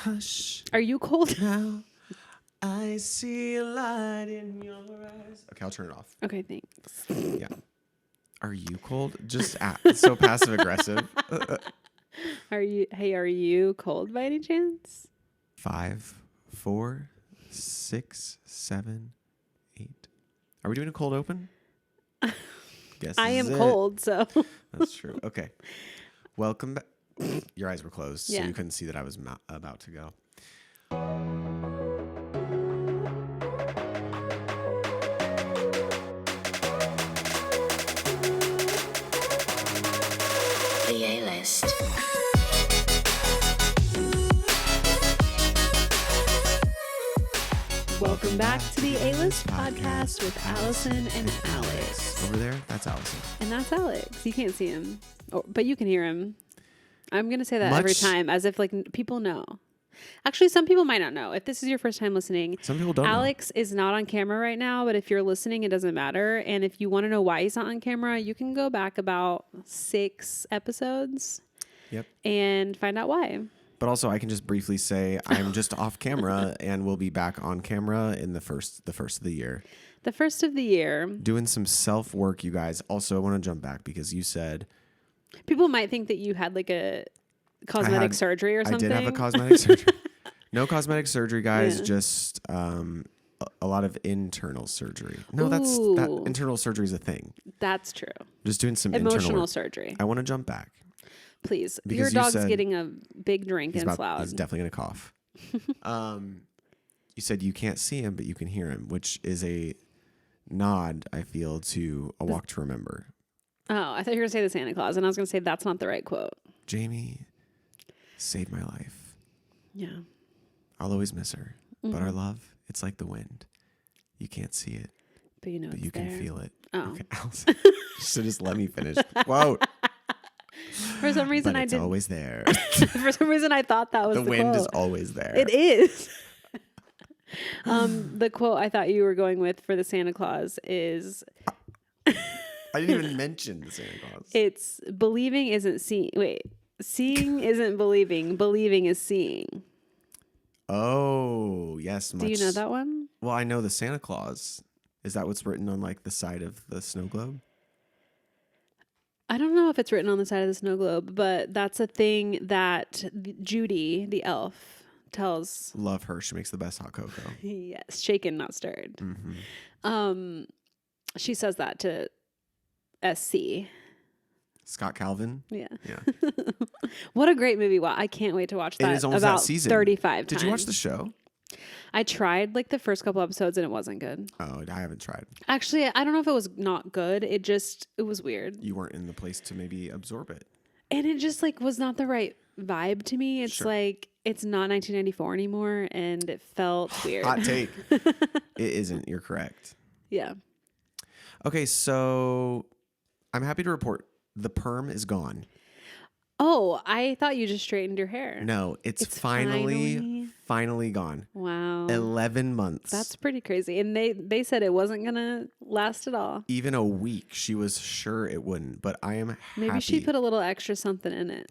Hush. Are you cold? Now I see a light in your eyes. Okay, I'll turn it off. Okay, thanks. Yeah. Are you cold? Just so passive aggressive. Are you cold by any chance? 5, 4, 6, 7, 8. Are we doing a cold open? Guess I am cold, so. That's true. Okay. Welcome back. Your eyes were closed, so Yeah. you couldn't see that I was about to go. The A-list. Welcome back to the A-list podcast with Allison and Alex. Over there, that's Allison. And that's Alex. You can't see him, but you can hear him. I'm going to say that every time as if like people know. Actually, some people might not know. If this is your first time listening, Some people don't know. Alex is not on camera right now, but if you're listening, it doesn't matter. And if you want to know why he's not on camera, you can go back about 6 episodes and find out why. But also, I can just briefly say I'm just off camera and we'll be back on camera in the first of the year. The first of the year. Doing some self-work, you guys. Also, I want to jump back because you said... People might think that you had like a cosmetic surgery or something. I did have a cosmetic surgery. No cosmetic surgery, guys. Yeah. Just a lot of internal surgery. No, that internal surgery is a thing. That's true. Just doing some emotional surgery. I want to jump back. Please. Because your dog's getting a big drink and it's loud. He's definitely going to cough. You said you can't see him, but you can hear him, which is a nod, I feel, to A Walk to Remember. Oh, I thought you were going to say the Santa Claus, and I was going to say that's not the right quote. Jamie saved my life. Yeah. I'll always miss her. Mm-hmm. But our love, it's like the wind. You can't see it, but you know you can feel it. Oh. Okay, Allison. So just let me finish the quote. For some reason, it's always there. For some reason, I thought that was the wind quote. is always there. It is. The quote I thought you were going with for the Santa Claus is... I didn't even mention the Santa Claus. It's believing isn't seeing. Wait, seeing isn't believing. Believing is seeing. Oh, yes. Do you know that one? Well, I know the Santa Claus. Is that what's written on like the side of the snow globe? I don't know if it's written on the side of the snow globe, but that's a thing that Judy, the elf, tells. Love her. She makes the best hot cocoa. Yes, shaken, not stirred. Mm-hmm. She says that to SC. Scott Calvin. Yeah. Yeah. What a great movie. Wow. I can't wait to watch that. It is almost about that season. 35 times. Did you watch the show? I tried like the first couple episodes and it wasn't good. Oh, I haven't tried. Actually, I don't know if it was not good. It was weird. You weren't in the place to maybe absorb it. And it just like was not the right vibe to me. It's like, it's not 1994 anymore and it felt weird. Hot take. It isn't. You're correct. Yeah. Okay, so I'm happy to report the perm is gone. Oh, I thought you just straightened your hair. No, it's finally gone. Wow. 11 months. That's pretty crazy. And they said it wasn't going to last at all. Even a week, she was sure it wouldn't, but I am happy. Maybe she put a little extra something in it.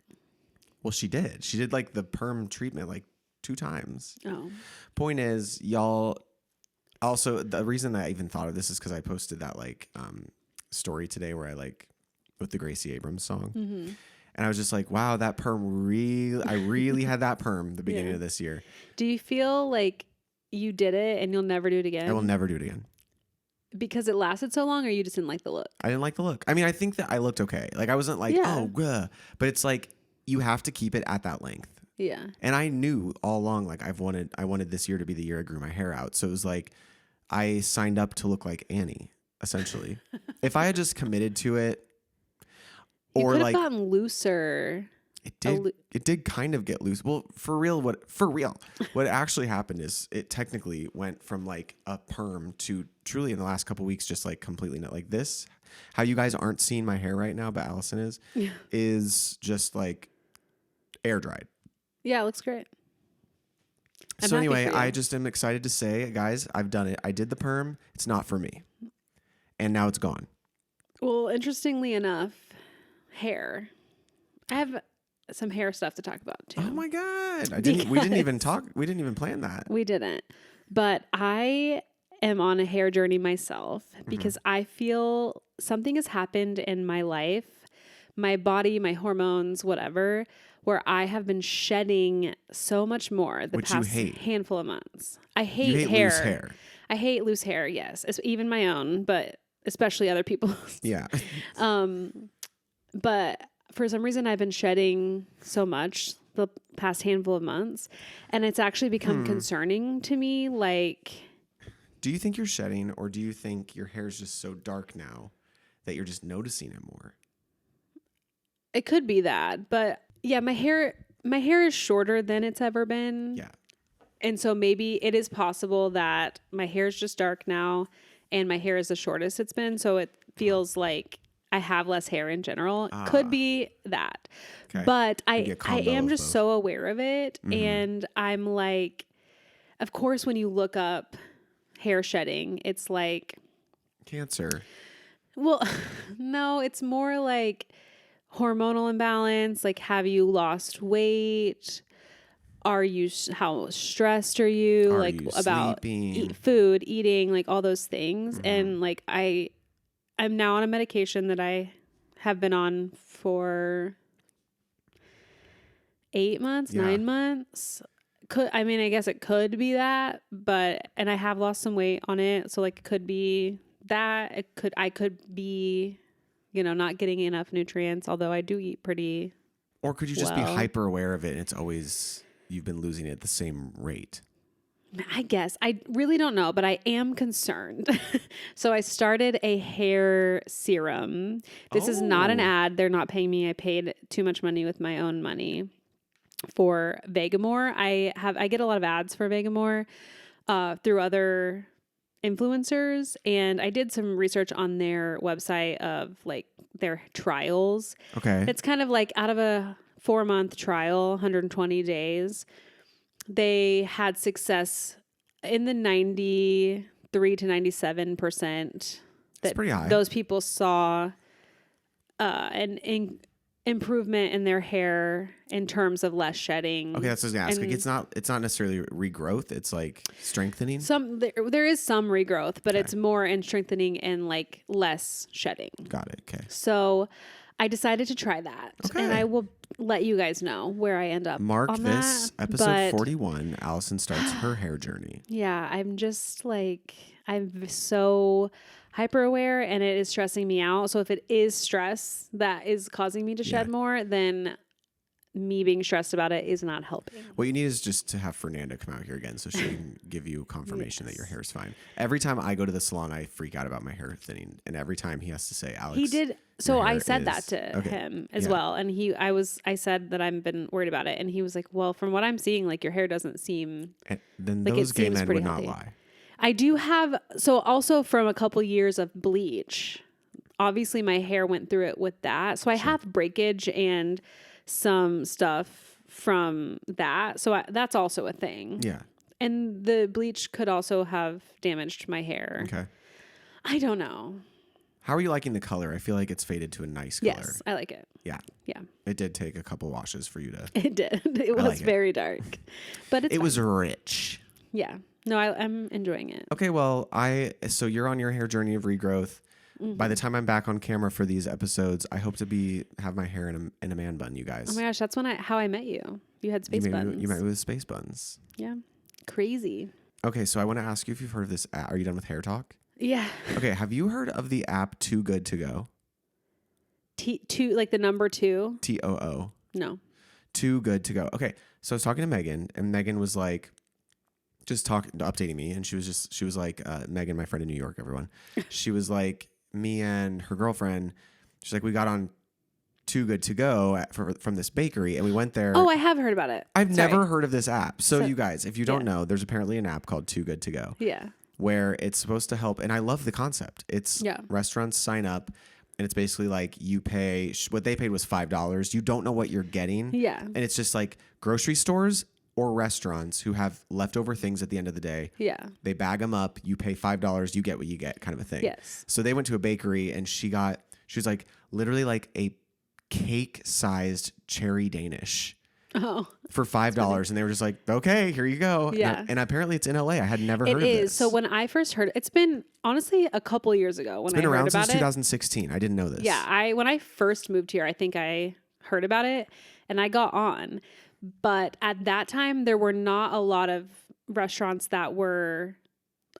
Well, she did. She did like the perm treatment like 2 times. Oh. Point is, y'all, also the reason I even thought of this is because I posted that like story today where I like with the Gracie Abrams song. Mm-hmm. And I was just like, wow, that perm I really had that perm the beginning of this year. Do you feel like you did it and you'll never do it again? I will never do it again. Because it lasted so long or you just didn't like the look? I didn't like the look. I mean, I think that I looked okay. Like I wasn't like, but it's like you have to keep it at that length. Yeah. And I knew all along, like I wanted this year to be the year I grew my hair out. So it was like, I signed up to look like Annie, essentially. If I had just committed to it, you or could have like gotten looser. It did kind of get loose. Well, for real, what actually happened is it technically went from like a perm to truly in the last couple of weeks, just like completely not like this. How you guys aren't seeing my hair right now, but Allison is just like air dried. Yeah, it looks great. So anyway, I just am excited to say, guys, I've done it. I did the perm. It's not for me. And now it's gone. Well, interestingly enough, hair. I have some hair stuff to talk about too. Oh my God. We didn't even talk. We didn't even plan that. We didn't. But I am on a hair journey myself because I feel something has happened in my life, my body, my hormones, whatever, where I have been shedding so much more the past handful of months. I hate hair. Loose hair. I hate loose hair, yes. It's even my own, but especially other people's. Yeah. But for some reason, I've been shedding so much the past handful of months, and it's actually become concerning to me. Like, do you think you're shedding, or do you think your hair is just so dark now that you're just noticing it more? It could be that, but yeah, my hair is shorter than it's ever been. Yeah. And so maybe it is possible that my hair is just dark now and my hair is the shortest it's been. So it feels like I have less hair in general. Could be that. Okay. But I am just so aware of it. And I'm like, of course, when you look up hair shedding, it's like cancer. Well, no, it's more like hormonal imbalance. Like, have you lost weight? How stressed are you? Like about food, eating, like all those things. And like, I'm now on a medication that I have been on for 8 months, 9 months. I guess it could be that, and I have lost some weight on it. So like, it could be that. I could be, not getting enough nutrients, although I do eat pretty. Or could you just be hyper aware of it and it's always, you've been losing it at the same rate? I guess. I really don't know, but I am concerned. So I started a hair serum. This is not an ad. They're not paying me. I paid too much money with my own money for Vegamore. I get a lot of ads for Vegamore through other influencers, and I did some research on their website of like their trials. Okay. It's kind of like out of a 4-month trial, 120 days, they had success in the 93 to 97%. That's pretty high. Those people saw an improvement in their hair in terms of less shedding. Okay, that's what I was gonna ask. It's not necessarily regrowth. It's like strengthening. There is some regrowth, but it's more in strengthening and like less shedding. Got it. Okay. So I decided to try that, and I will let you guys know where I end up. Mark on this that, episode 41. Allison starts her hair journey. Yeah, I'm just like, I'm so hyper aware, and it is stressing me out. So if it is stress that is causing me to shed more, then me being stressed about it is not helping. What you need is just to have Fernanda come out here again so she can give you confirmation that your hair is fine. Every time I go to the salon, I freak out about my hair thinning, and every time he has to say, Alex, he did. So I said that to him as well, and I said that I've been worried about it, and he was like, well, from what I'm seeing, like your hair doesn't seem and then like those gay men would not lie. I do have, so also from a couple years of bleach, obviously my hair went through it with that. So I have breakage and some stuff from that. So that's also a thing. Yeah. And the bleach could also have damaged my hair. Okay. I don't know. How are you liking the color? I feel like it's faded to a nice color. Yes, I like it. Yeah. Yeah. It did take a couple washes for you to. It did. It was very dark. But it was rich. Yeah. No, I'm enjoying it. Okay, well, so you're on your hair journey of regrowth. Mm-hmm. By the time I'm back on camera for these episodes, I hope to have my hair in a man bun, you guys. Oh my gosh, that's how I met you. You had space buns. You met me with space buns. Yeah. Crazy. Okay, so I want to ask you if you've heard of this app. Are you done with hair talk? Yeah. Okay, have you heard of the app Too Good To Go? Like the number 2? TOO. No. Too Good To Go. Okay, so I was talking to Megan, and Megan was like, updating me, and she was like, Megan, my friend in New York, everyone. She was like, me and her girlfriend, she's like, we got on Too Good To Go from this bakery, and we went there. Oh, I have heard about it. I've never heard of this app. So you guys, if you don't know, there's apparently an app called Too Good To Go. Yeah. Where it's supposed to help, and I love the concept. It's restaurants sign up, and it's basically like you pay, what they paid was $5. You don't know what you're getting. Yeah. And it's just like grocery stores or restaurants who have leftover things at the end of the day. Yeah. They bag them up. You pay $5. You get what you get, kind of a thing. Yes. So they went to a bakery, and she was like literally like a cake-sized cherry Danish Oh, for $5, and they were just like, "Okay, here you go." Yeah. And apparently it's in LA. I had never it heard of is. this. So when I first heard, it's been honestly a couple years ago when It's been I heard around about since it. 2016. I didn't know this. Yeah, when I first moved here, I think I heard about it and I got on. But at that time, there were not a lot of restaurants that were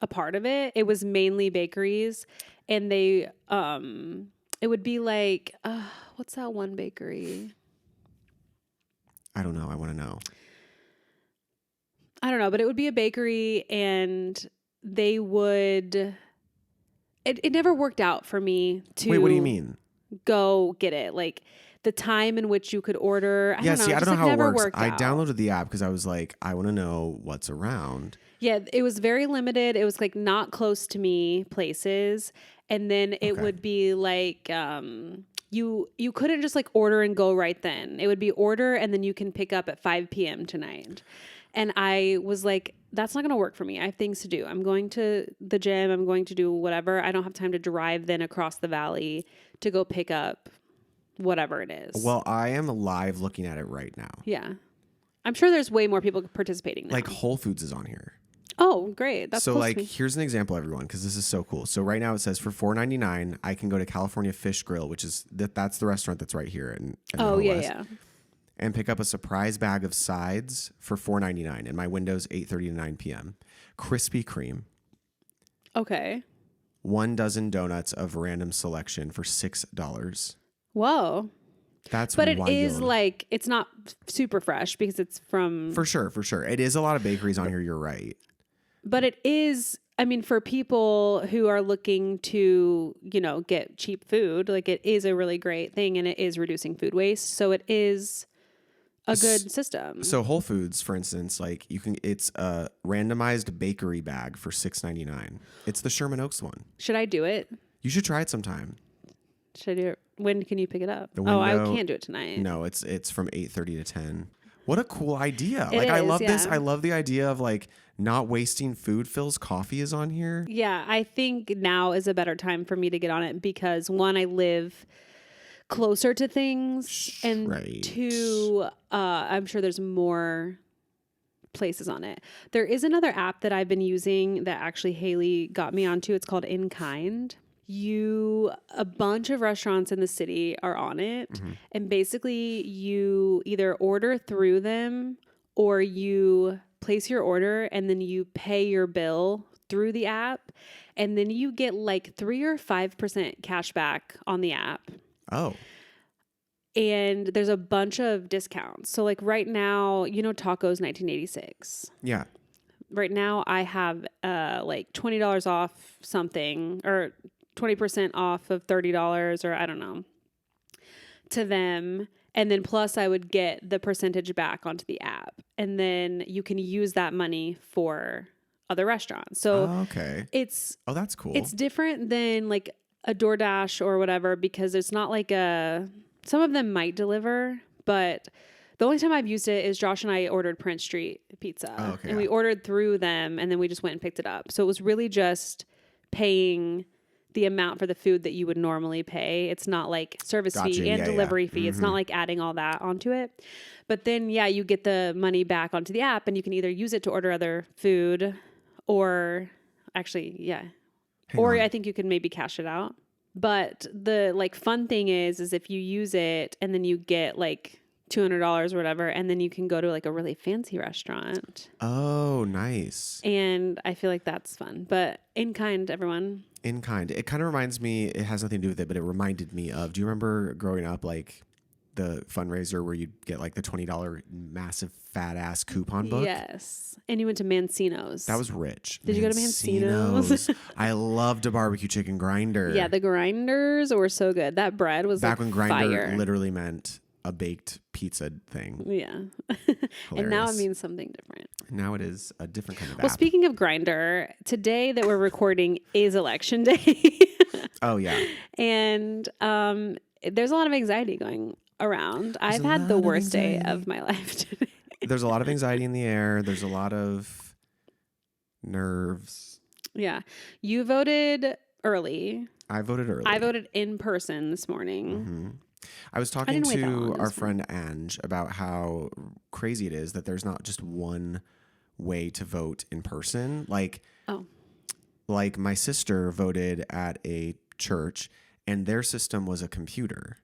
a part of it. It was mainly bakeries, and they it would be like what's that one bakery? I don't know. I want to know. I don't know, but it would be a bakery, and they would. It never worked out for me to. Wait, what do you mean? Go get it. Like the time in which you could order. I don't know how it never works. worked I out. downloaded the app because I was like, I want to know what's around. Yeah, it was very limited. It was like not close to me places. And then it would be like you couldn't just like order and go right then. It would be order and then you can pick up at 5 p.m. tonight. And I was like, that's not going to work for me. I have things to do. I'm going to the gym. I'm going to do whatever. I don't have time to drive then across the valley to go pick up whatever it is. Well, I am live looking at it right now. Yeah. I'm sure there's way more people participating now. Like Whole Foods is on here. Oh, great. That's so close like to me. here's an example, everyone, because this is so cool. So right now it says for $4.99 I can go to California Fish Grill, which is that's the restaurant that's right here in Oh, Middle yeah, West, yeah. and pick up a surprise bag of sides for $4.99, and my window's 8:30 to 9 p.m. Krispy Kreme, Okay. 1 dozen donuts of random selection for $6. Whoa. That's But it wild. is like, it's not super fresh because it's from. For sure. It is a lot of bakeries on here. You're right. But it is, I mean, for people who are looking to, get cheap food, like it is a really great thing and it is reducing food waste. So it is a good system. So Whole Foods, for instance, like it's a randomized bakery bag for $6.99. It's the Sherman Oaks one. Should I do it? You should try it sometime. Should I do it? When can you pick it up? The I window- can't do it tonight. No, it's from 8:30 to 10. What a cool idea. It I is, love this. yeah. I love the idea of like not wasting food. Phil's Coffee is on here. Yeah, I think now is a better time for me to get on it because one, I live closer to things, and Right. two, I'm sure there's more places on it. There is another app that I've been using that actually Haley got me onto. It's called In Kind. A bunch of restaurants in the city are on it, and basically you either order through them or you place your order and then you pay your bill through the app, and then you get like 3 or 5% cash back on the app. Oh, And there's a bunch of discounts. So like right now, Tacos 1986. yeah. Right now I have like $20 off something, or 20% off of $30, or I don't know, to them. And then plus I would get the percentage back onto the app. And then you can use that money for other restaurants. So Okay. it's Oh, that's cool. it's different than like a DoorDash or whatever, because it's not like some of them might deliver, but the only time I've used it is Josh and I ordered Prince Street pizza. Oh, okay, and we ordered through them, and then we just went and picked it up. So it was really just paying the amount for the food that you would normally pay. It's not like service Gotcha. fee and Yeah, delivery yeah. fee. It's not like adding all that onto it. But then, you get the money back onto the app, and you can either use it to order other food or actually, I think you can maybe cash it out. But the like fun thing is if you use it and then you get like $200 or whatever, and then you can go to like a really fancy restaurant. Oh, nice. And I feel like that's fun. But In Kind, everyone. In Kind. It kind of reminds me, it has nothing to do with it, but it reminded me of, do you remember growing up, like the fundraiser where you'd get like the $20 massive fat ass coupon book? Yes. And you went to Mancino's. That was rich. Did you go to Mancino's? I loved a barbecue chicken grinder. Yeah, the grinders were so good. That bread was back like when grinder fire. literally meant a baked pizza thing. Yeah. And now it means something different. Now it is a different kind of Well, app. speaking of grinder, today that we're recording is election day. Oh, yeah. And there's a lot of anxiety going around. I've had the worst day of my life today. There's a lot of anxiety in the air. There's a lot of nerves. Yeah. You voted early. I voted early. I voted in person this morning. I was I talking didn't wait that long. to It our was fun. friend Ange about how crazy it is that there's not just one way to vote in person. Oh, Like my sister voted at a church and their system was a computer.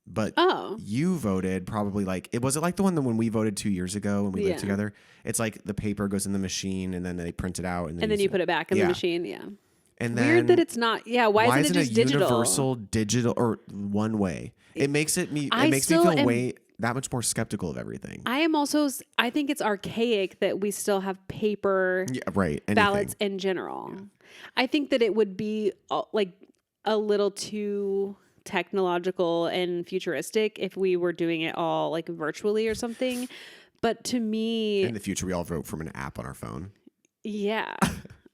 But oh, you voted probably like it was it like the one that when we voted 2 years ago when we lived Yeah. together. It's like the paper goes in the machine and then they print it out and then you put it back in the Yeah. machine. Yeah. And Weird then that it's not. Yeah. Why isn't it just digital? universal digital or one way? It makes it me I makes me still feel am- way that much more skeptical of everything. I am also. I think it's archaic that we still have paper Yeah, right. Anything. ballots in general. I think that it would be like a little too technological and futuristic if we were doing it all like virtually or something. But to me, In the future, we all vote from an app on our phone. yeah,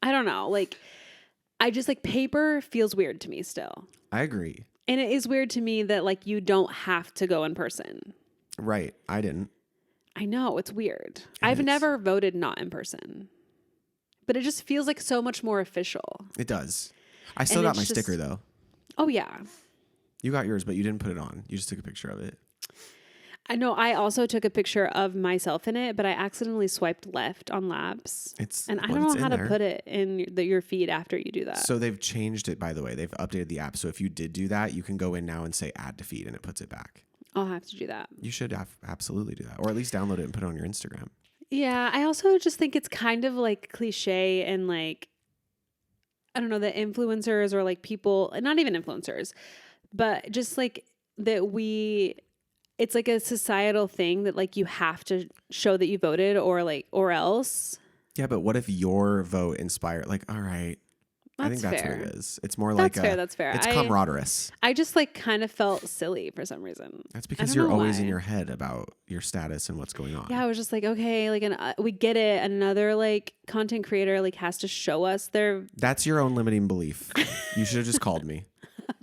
I don't know. Like, I just like paper feels weird to me still. I agree. And it is weird to me that like you don't have to go in person. Right. I didn't. I know, it's weird. I've never voted not in person. But it just feels like so much more official. It does. I still And got it's my just- sticker though. Oh yeah. You got yours, but you didn't put it on. You just took a picture of it. I know I also took a picture of myself in it, but I accidentally swiped left on Labs. And I don't know how to put it in your feed after you do that. So they've changed it, by the way. They've updated the app. So if you did do that, you can go in now and say add to feed and it puts it back. I'll have to do that. You should absolutely do that. Or at least download it and put it on your Instagram. Yeah, I also just think it's kind of like cliche and like, I don't know, the influencers or like people, not even influencers, but just like that it's like a societal thing that like you have to show that you voted or else. Yeah, but what if your vote inspired? Like, all right. I think that's fair. what it is. It's more That's like fair. That's fair. It's camaraderie. I just like kind of felt silly for some reason. That's because don't you're know always why. in your head about your status and what's going on. Yeah, I was just like, okay, like we get it. Another like content creator like has to show us their That's your own limiting belief. You should have just called me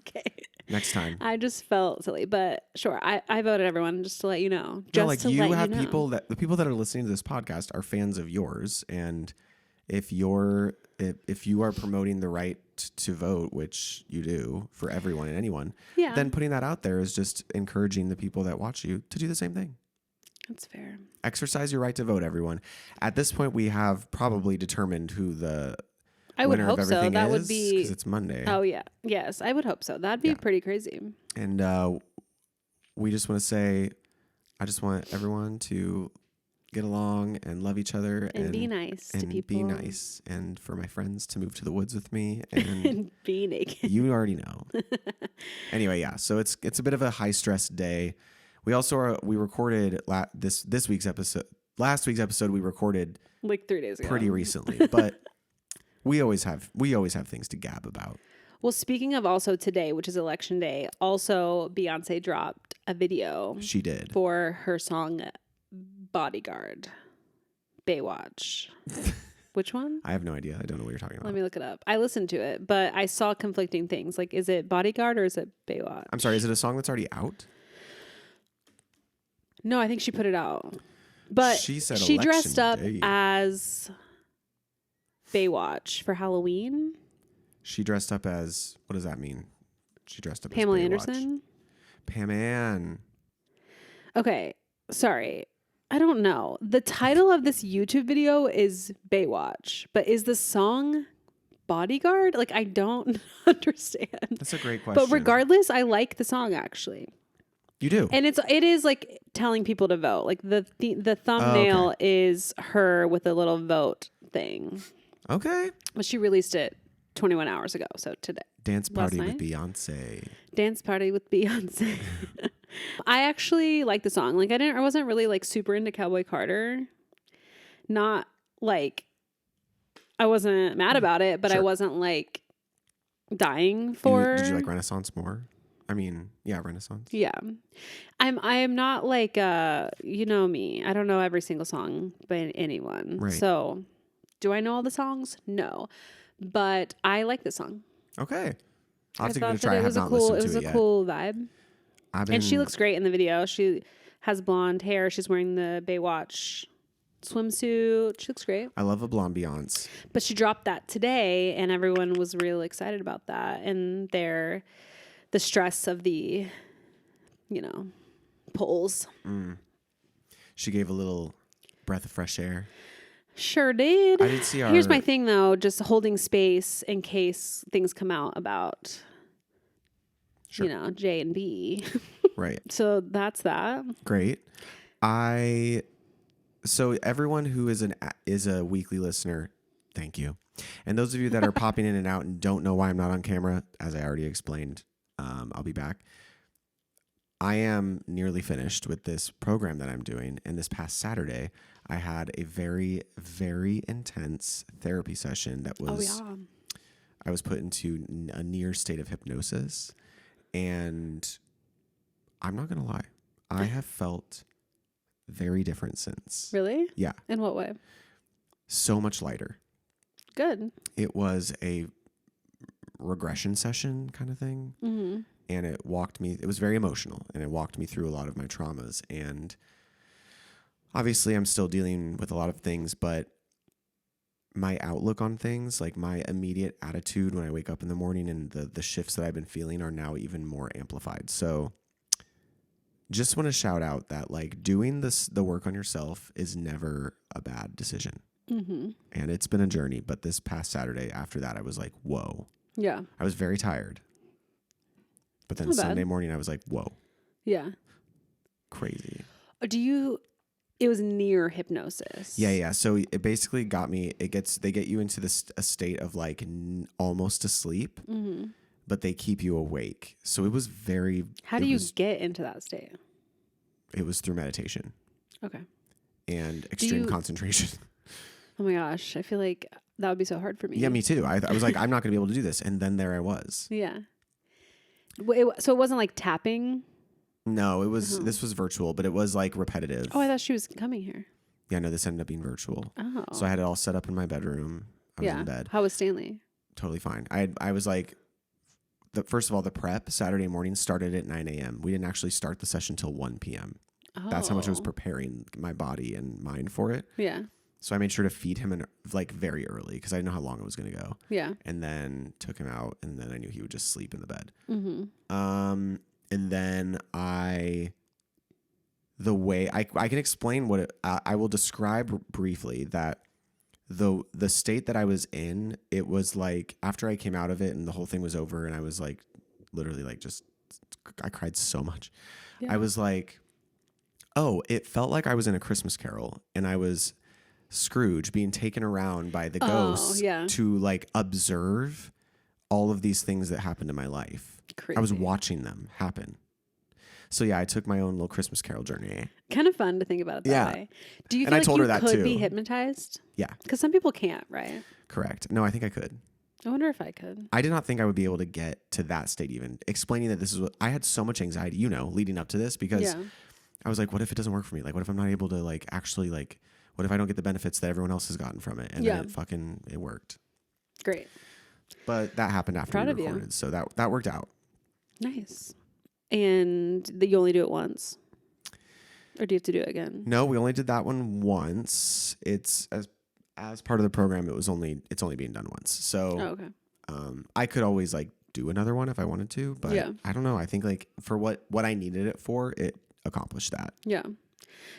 okay. next time. I just felt silly, but sure, I voted everyone just to let you know. Just No, like to you let have you know. people the people that are listening to this podcast are fans of yours, and if you are promoting the right to vote, which you do for everyone and anyone, Yeah. then putting that out there is just encouraging the people that watch you to do the same thing. That's fair. Exercise your right to vote, everyone. At this point, we have probably determined who the I would winner hope of so. everything That is, would be. because it's Monday. Oh yeah. Yes, I would hope so. That'd be Yeah. pretty crazy. And we just want to say, I just want everyone to get along and love each other And be nice to and people. be nice. And for my friends to move to the woods with me. And And be naked. you already know. Anyway, yeah. So it's a bit of a high stress day. We also we recorded this week's episode. Last week's episode we recorded Like 3 days ago. pretty recently, but we always have things to gab about. Well, speaking of also today, which is election day, also Beyonce dropped a video She did. for her song Bodyguard. Baywatch. Which one? I have no idea. I don't know what you're talking about. Let me look it up. I listened to it, but I saw conflicting things. Like, is it Bodyguard or is it Baywatch? I'm sorry. Is it a song that's already out? No, I think she put it out. But She said she dressed up election day. as Baywatch for Halloween. She dressed up as, what does that mean? She dressed up Pamela as Baywatch. Anderson. Pam Ann. Okay, sorry. I don't know. The title of this YouTube video is Baywatch, but is the song Bodyguard? Like, I don't understand. That's a great question. But regardless, I like the song actually. You do. And it is like telling people to vote. Like the thumbnail is her with a little vote thing. Okay. But she released it 21 hours ago, so today. Dance party with night? Beyonce. Dance party with Beyonce. I actually like the song. Like I wasn't really like super into Cowboy Carter. Not like I wasn't mad about it, but I Sure. wasn't like dying for. Did you like Renaissance more? I mean, yeah, Renaissance. Yeah. I am not like you know me. I don't know every single song by anyone. Right. So do I know all the songs? No. But I like the song. Okay. I'll have to give I it a thought try. that I it have was a not cool listened it to was it a yet. cool vibe. And And she looks great in the video. She has blonde hair. She's wearing the Baywatch swimsuit. She looks great. I love a blonde Beyonce. But she dropped that today, and everyone was really excited about that. And the stress of the poles. She gave a little breath of fresh air. Sure did. I did see Here's my thing, though, just holding space in case things come out about, J and B. Right. So that's that. Great. So everyone who is a weekly listener, thank you. And those of you that are popping in and out and don't know why I'm not on camera, as I already explained, I'll be back. I am nearly finished with this program that I'm doing. And this past Saturday, I had a very, very intense therapy session that was, I was put into a near state of hypnosis. And I'm not going to lie, I have felt very different since. Really? Yeah. In what way? So much lighter. Good. It was a regression session kind of thing. Mm-hmm. And it was very emotional, and it walked me through a lot of my traumas. And obviously I'm still dealing with a lot of things, but my outlook on things, like my immediate attitude when I wake up in the morning and the shifts that I've been feeling are now even more amplified. So just want to shout out that like doing the work on yourself is never a bad decision. Mm-hmm. And it's been a journey, but this past Saturday after that, I was like, whoa. Yeah. I was very tired. But then Sunday morning, I was like, whoa. Yeah. Crazy. It was near hypnosis. Yeah. So it basically got me, they get you into a state of like almost asleep, but they keep you awake. So it was very. How do you get into that state? It was through meditation. Okay. And extreme concentration. Oh my gosh. I feel like that would be so hard for me. Yeah, me too. I was like, I'm not going to be able to do this. And then there I was. Yeah. So it wasn't like tapping? No, it was. This was virtual, but it was like repetitive. Oh, I thought she was coming here. Yeah, no, this ended up being virtual. Oh. So I had it all set up in my bedroom. I was in bed. How was Stanley? Totally fine. I was like, first of all, the prep Saturday morning started at 9 a.m. We didn't actually start the session till 1 p.m. Oh. That's how much I was preparing my body and mind for it. Yeah. So I made sure to feed him like very early because I didn't know how long it was going to go. Yeah. And then took him out, and then I knew he would just sleep in the bed. Mm-hmm. And then the way I can explain what I will describe briefly that the state that I was in, it was like after I came out of it and the whole thing was over and I was like literally like I cried so much. Yeah. I was like, oh, it felt like I was in A Christmas Carol and I was Scrooge being taken around by the ghosts to like observe all of these things that happened in my life. Crazy. I was watching them happen. So yeah, I took my own little Christmas Carol journey. Kind of fun to think about it that way. Do you feel like you could be hypnotized? Yeah. Because some people can't, right? Correct. No, I think I could. I wonder if I could. I did not think I would be able to get to that state even. Explaining that this is what I had so much anxiety, leading up to this because I was like, what if it doesn't work for me? Like, what if I'm not able to like actually like, what if I don't get the benefits that everyone else has gotten from it? And then it worked. Great. But that happened after we recorded. So that worked out. Nice. And you only do it once? Or do you have to do it again? No, we only did that one once. It's as part of the program, it's only being done once. So I could always like do another one if I wanted to, but I don't know. I think like for what I needed it for, it accomplished that. Yeah.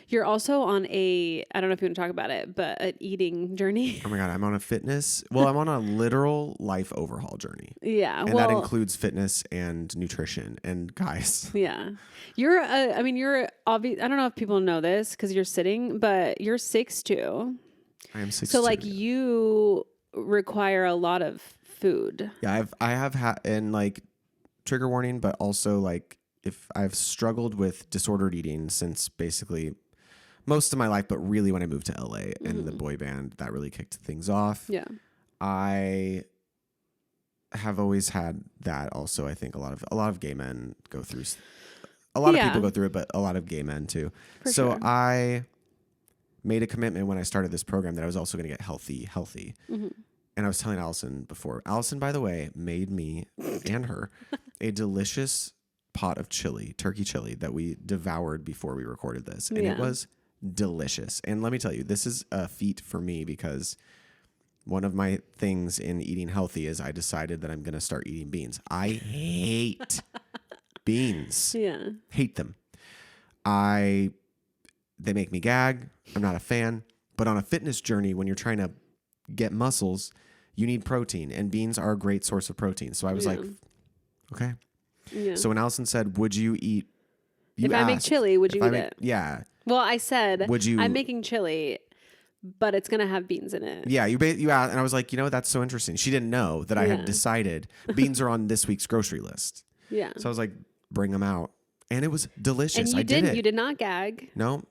You're also on I don't know if you want to talk about it, but an eating journey. Oh my God, I'm on I'm on a literal life overhaul journey. Yeah. And that includes fitness and nutrition and guys. Yeah. You're obvious. I don't know if people know this because you're sitting, but you're 6'2". I am 6'2". So like you require a lot of food. Yeah, I have had, and like trigger warning, but also like if I've struggled with disordered eating since basically most of my life, but really when I moved to LA and the boy band, that really kicked things off. Yeah. I have always had that also. I think a lot of gay men go through, a lot of people go through it, but a lot of gay men too. For sure. I made a commitment when I started this program that I was also going to get healthy. Mm-hmm. And I was telling Allison before. Allison, by the way, made me and her a delicious pot of turkey chili that we devoured before we recorded this. And it was delicious. And let me tell you, this is a feat for me because one of my things in eating healthy is I decided that I'm going to start eating beans. I hate Beans. Yeah. Hate them. They make me gag. I'm not a fan. But on a fitness journey, when you're trying to get muscles, you need protein, and beans are a great source of protein. So I was like, okay. Yeah. So when Allison said, would you eat? If I make chili, would you eat it? Yeah. Well, I said, would you? I'm making chili, but it's going to have beans in it. Yeah. You asked, and I was like, that's so interesting. She didn't know that I had decided beans are on this week's grocery list. Yeah. So I was like, bring them out. And it was delicious. And I did it. You did not gag. No.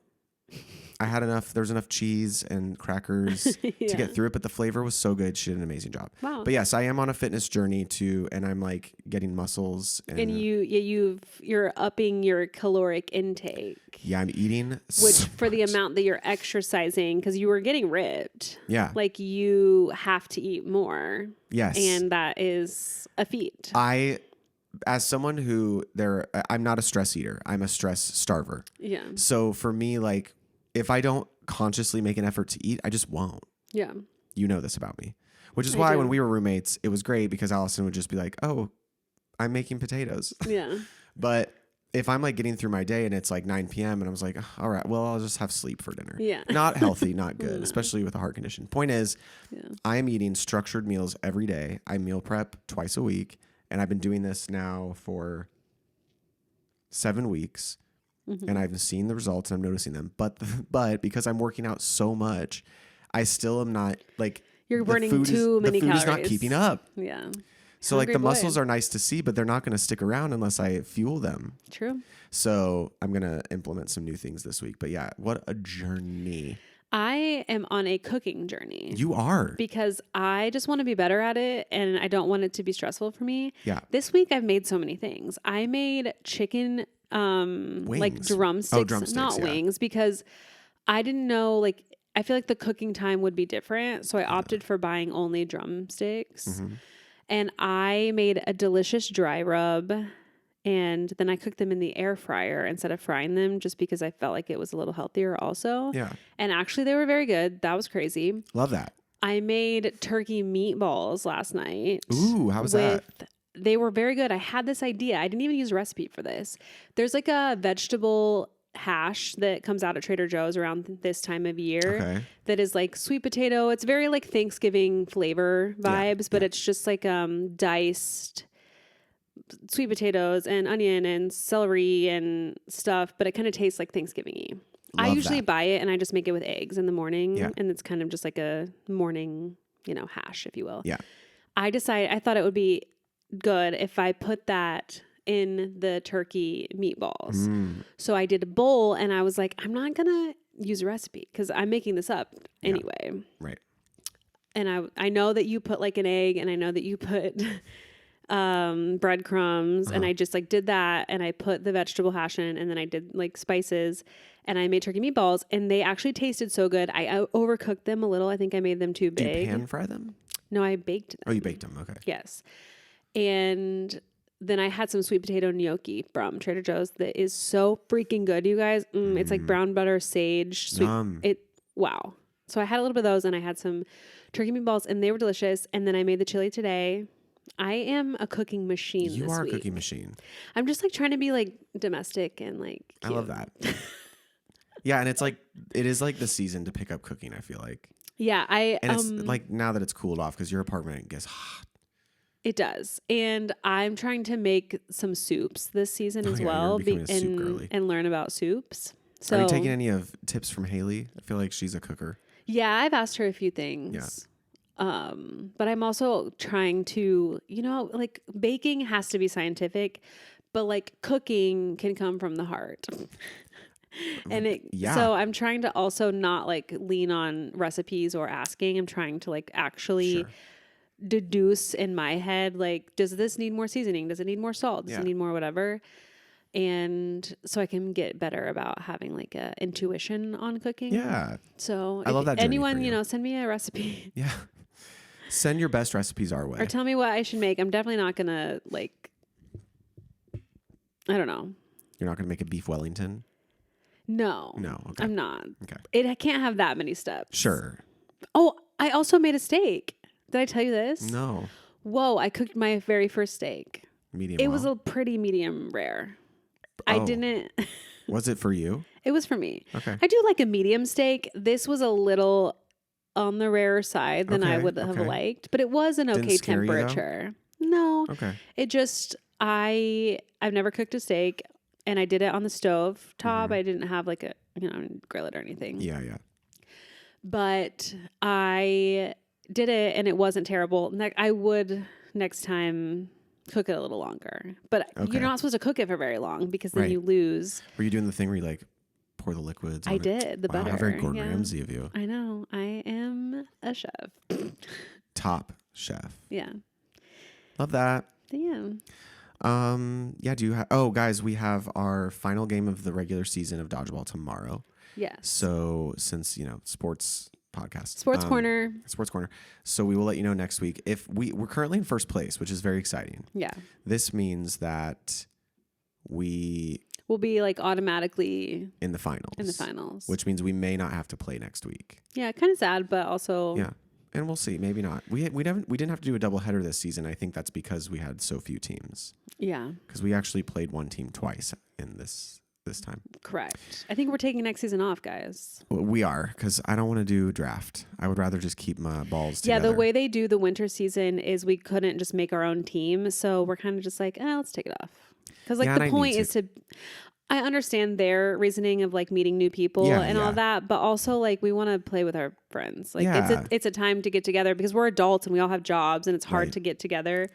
I had enough. There was enough cheese and crackers to get through it, but the flavor was so good. She did an amazing job. Wow. But yes, I am on a fitness journey too, and I'm like getting muscles. And you're upping your caloric intake. Yeah, I'm eating. Which for the amount that you're exercising, because you were getting ripped. Yeah. Like you have to eat more. Yes. And that is a feat. As someone I'm not a stress eater. I'm a stress starver. Yeah. So for me, like, if I don't consciously make an effort to eat, I just won't. Yeah. You know this about me. Which is why when we were roommates, it was great because Allison would just be like, oh, I'm making potatoes. Yeah. But if I'm like getting through my day and it's like 9 p.m. and I was like, all right, well, I'll just have sleep for dinner. Yeah. Not healthy, not good, especially with a heart condition. Point is, I am eating structured meals every day. I meal prep twice a week. And I've been doing this now for 7 weeks. And I've seen the results and I'm noticing them. But because I'm working out so much, I still am not like you're burning too many calories. The food is not keeping up. Yeah. So like the muscles are nice to see, but they're not going to stick around unless I fuel them. True. So I'm going to implement some new things this week. But yeah, what a journey. I am on a cooking journey. You are. Because I just want to be better at it and I don't want it to be stressful for me. Yeah. This week I've made so many things. I made chicken like drumsticks, not wings, because I didn't know, like, I feel like the cooking time would be different. So I opted for buying only drumsticks. And I made a delicious dry rub. And then I cooked them in the air fryer instead of frying them just because I felt like it was a little healthier also. Yeah. And actually they were very good. That was crazy. Love that. I made turkey meatballs last night. Ooh, how was that? They were very good. I had this idea. I didn't even use a recipe for this. There's like a vegetable hash that comes out at Trader Joe's around this time of year that is like sweet potato. It's very like Thanksgiving flavor vibes, but it's just like diced sweet potatoes and onion and celery and stuff, but it kind of tastes like Thanksgiving-y. I usually buy it and I just make it with eggs in the morning, and it's kind of just like a morning, hash, if you will. Yeah. I thought it would be good if I put that in the turkey meatballs. So I did a bowl and I was like, I'm not going to use a recipe because I'm making this up anyway. Right. And I know that you put like an egg, and I know that you put breadcrumbs, and I just like did that, and I put the vegetable hash in, and then I did like spices, and I made turkey meatballs, and they actually tasted so good. I overcooked them a little. I think I made them too big. Did you pan fry them? No, I baked them. Oh, you baked them. Okay. Yes. And then I had some sweet potato gnocchi from Trader Joe's that is so freaking good, you guys. It's like brown butter, sage, sweet. Wow. So I had a little bit of those, and I had some turkey meatballs, and they were delicious. And then I made the chili today. I am a cooking machine. You are a cooking machine. I'm just like trying to be like domestic and like cute. I love that. Yeah, and it is like the season to pick up cooking, I feel like. Yeah, and it's like now that it's cooled off because your apartment gets hot. It does. And I'm trying to make some soups this season as well and learn about soups. So, are you taking any of tips from Haley? I feel like she's a cooker. Yeah, I've asked her a few things. Yeah. But I'm also trying to, like baking has to be scientific, but like cooking can come from the heart. So I'm trying to also not like lean on recipes or asking. I'm trying to like actually deduce in my head, like, does this need more seasoning? Does it need more salt? Does it need more whatever? And so I can get better about having like a intuition on cooking. Yeah. So I love that. Anyone, send me a recipe. Yeah. Send your best recipes our way. Or tell me what I should make. I'm definitely not going to like, I don't know. You're not going to make a beef Wellington? No. Okay. I'm not. Okay. I can't have that many steps. Sure. Oh, I also made a steak. Did I tell you this? No. Whoa, I cooked my very first steak. medium. It was well? a pretty medium rare. I Oh. didn't. Was it for you? It was for me. Okay. I do like a medium steak. This was a little on the rarer side than I Okay, would have okay. liked, but it was an Didn't okay scare you, though? temperature. No, Okay. it just I've never cooked a steak, and I did it on the stove top. I didn't have like a grill it or anything. Yeah, yeah. But I did it, and it wasn't terrible. I would next time cook it a little longer, but Okay. you're not supposed to cook it for very long because then Right. you lose. Were you doing the thing where you like pour the liquids on I it? did the Wow, butter. how very Gordon yeah. Ramsay of you. I know. I am a chef. Top chef. Yeah. Love that. Yeah. Yeah, do you have... Oh, guys, we have our final game of the regular season of Dodgeball tomorrow. Yes. So since, sports podcast. Sports Corner. Sports Corner. So we will let you know next week. If we're currently in first place, which is very exciting. Yeah. This means that we... We'll be like automatically in the finals. Which means we may not have to play next week. Yeah, kind of sad, but also Yeah. And we'll see. Maybe not. We didn't have to do a doubleheader this season. I think that's because we had so few teams. Yeah. Because we actually played one team twice in this time. Correct. I think we're taking next season off, guys. Well, we are, because I don't want to do draft. I would rather just keep my balls Yeah, together. the way they do the winter season is we couldn't just make our own team, so we're kind of just like, let's take it off. Because Yeah, and the I point need is to. I understand their reasoning of like meeting new people and all that, but also like we want to play with our friends. Like it's a time to get together because we're adults and we all have jobs and it's hard to get together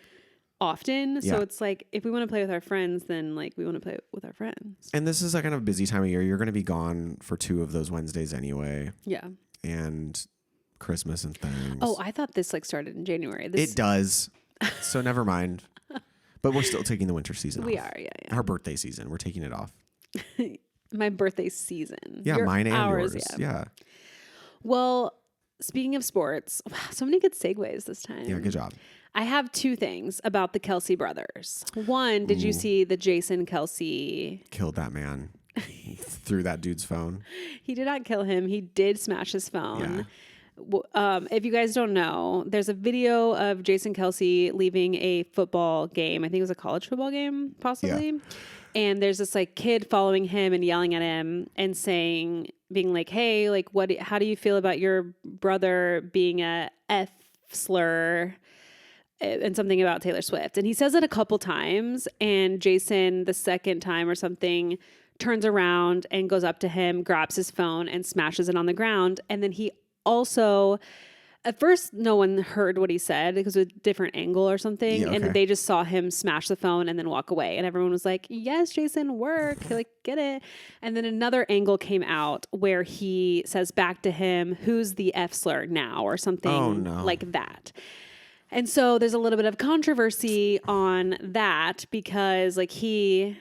often. So it's like if we want to play with our friends, then like we want to play with our friends. And this is a kind of busy time of year. You're going to be gone for 2 of those Wednesdays anyway. Yeah. And Christmas and things. Oh, I thought this like started in January. It does. So never mind. But we're still taking the winter season off. We are, yeah. Our birthday season. We're taking it off. My birthday season. Yeah, mine and yours. Yeah. Well, speaking of sports, wow, so many good segues this time. Yeah, good job. I have 2 things about the Kelsey brothers. One, did you see the Jason Kelsey? Killed that man. Threw that dude's phone. He did not kill him. He did smash his phone. Yeah. If you guys don't know, there's a video of Jason Kelsey leaving a football game. I think it was a college football game, possibly. Yeah. And there's this like kid following him and yelling at him and being like, hey, like how do you feel about your brother being a F slur and something about Taylor Swift? And he says it a couple times, and Jason, the second time or something, turns around and goes up to him, grabs his phone and smashes it on the ground. And then he also, at first, no one heard what he said because it was a different angle or something. Yeah, okay. And they just saw him smash the phone and then walk away. And everyone was like, yes, Jason, work. Like, get it. And then another angle came out where he says back to him, who's the F slur now or something like that. And so there's a little bit of controversy on that because like he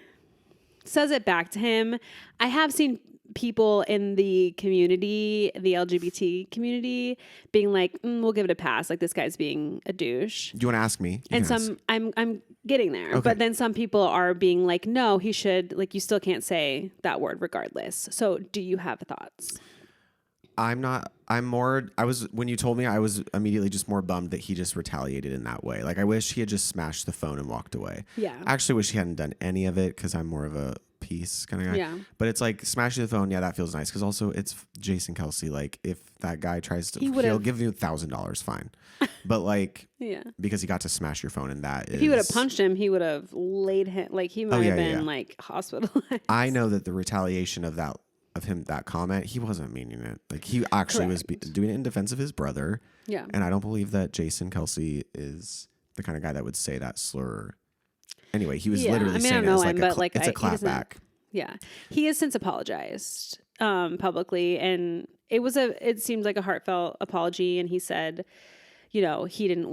says it back to him. I have seen people in the community, the LGBT community, being like, we'll give it a pass. Like this guy's being a douche. Do you want to ask me? And I'm getting there. Okay. But then some people are being like, no, he should, like, you still can't say that word regardless. So do you have thoughts? When you told me, I was immediately just more bummed that he just retaliated in that way. Like I wish he had just smashed the phone and walked away. Yeah. I actually wish he hadn't done any of it because I'm more of a peace kind of guy. Yeah. But it's like smashing the phone. Yeah, that feels nice. Because also it's Jason Kelsey. Like if that guy tries to, he'll give you $1,000 fine. But like, because he got to smash your phone, and if he would have punched him, he would have laid him. Like he might have been like hospitalized. I know that the retaliation of that comment, he wasn't meaning it. Like he actually was doing it in defense of his brother. Yeah. And I don't believe that Jason Kelsey is the kind of guy that would say that slur. Anyway, he was literally saying it's a clap back. Yeah. He has since apologized publicly, and it seemed like a heartfelt apology, and he said, he didn't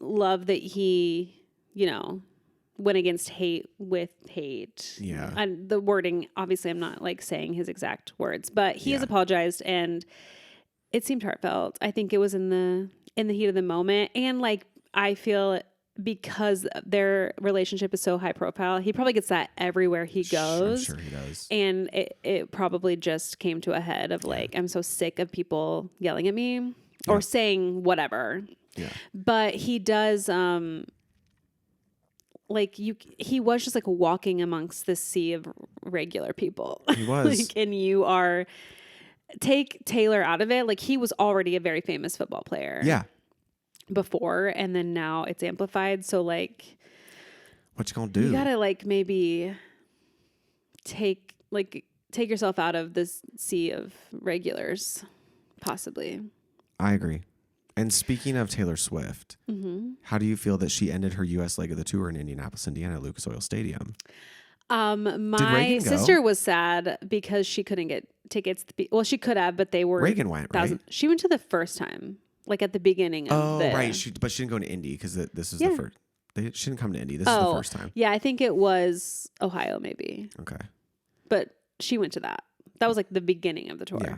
love that he, went against hate with hate. Yeah. And the wording, obviously I'm not like saying his exact words, but he has apologized, and it seemed heartfelt. I think it was in the heat of the moment, and like I feel because their relationship is so high profile, he probably gets that everywhere he goes. I'm sure he does. And it probably just came to a head of like, I'm so sick of people yelling at me or saying whatever. Yeah. But he does, he was just like walking amongst this sea of regular people. He was. Like, and take Taylor out of it. Like, he was already a very famous football player. Yeah. Before, and then now it's amplified. So like, what you gonna do? You gotta like maybe take yourself out of this sea of regulars, possibly. I agree. And speaking of Taylor Swift, how do you feel that she ended her U.S. leg of the tour in Indianapolis, Indiana, at Lucas Oil Stadium? My sister was sad because she couldn't get tickets. Well, she could have, but they were Reagan went, right? She went to the first time, like at the beginning of right. But she didn't go to Indy because this is the first. She didn't come to Indy. This is the first time. Yeah, I think it was Ohio, maybe. Okay. But she went to that. That was like the beginning of the tour. Yeah.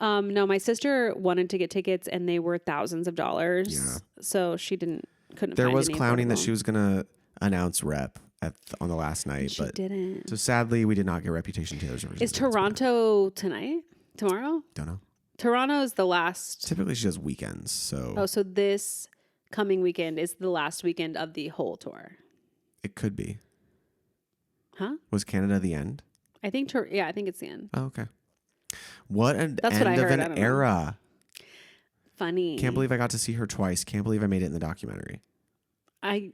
No, my sister wanted to get tickets and they were thousands of dollars. Yeah. So she couldn't. There find was any clowning affordable. that she was gonna announce Rep on the last night, she didn't. So sadly, we did not get Reputation Taylor's version. Is Toronto tonight? Tomorrow? Don't know. Toronto is the last. Typically, she does weekends. So so this coming weekend is the last weekend of the whole tour. It could be. Huh? Was Canada the end? I think. I think it's the end. Oh, okay. What an That's end what I of heard. an era. Funny. Can't believe I got to see her twice. Can't believe I made it in the documentary. I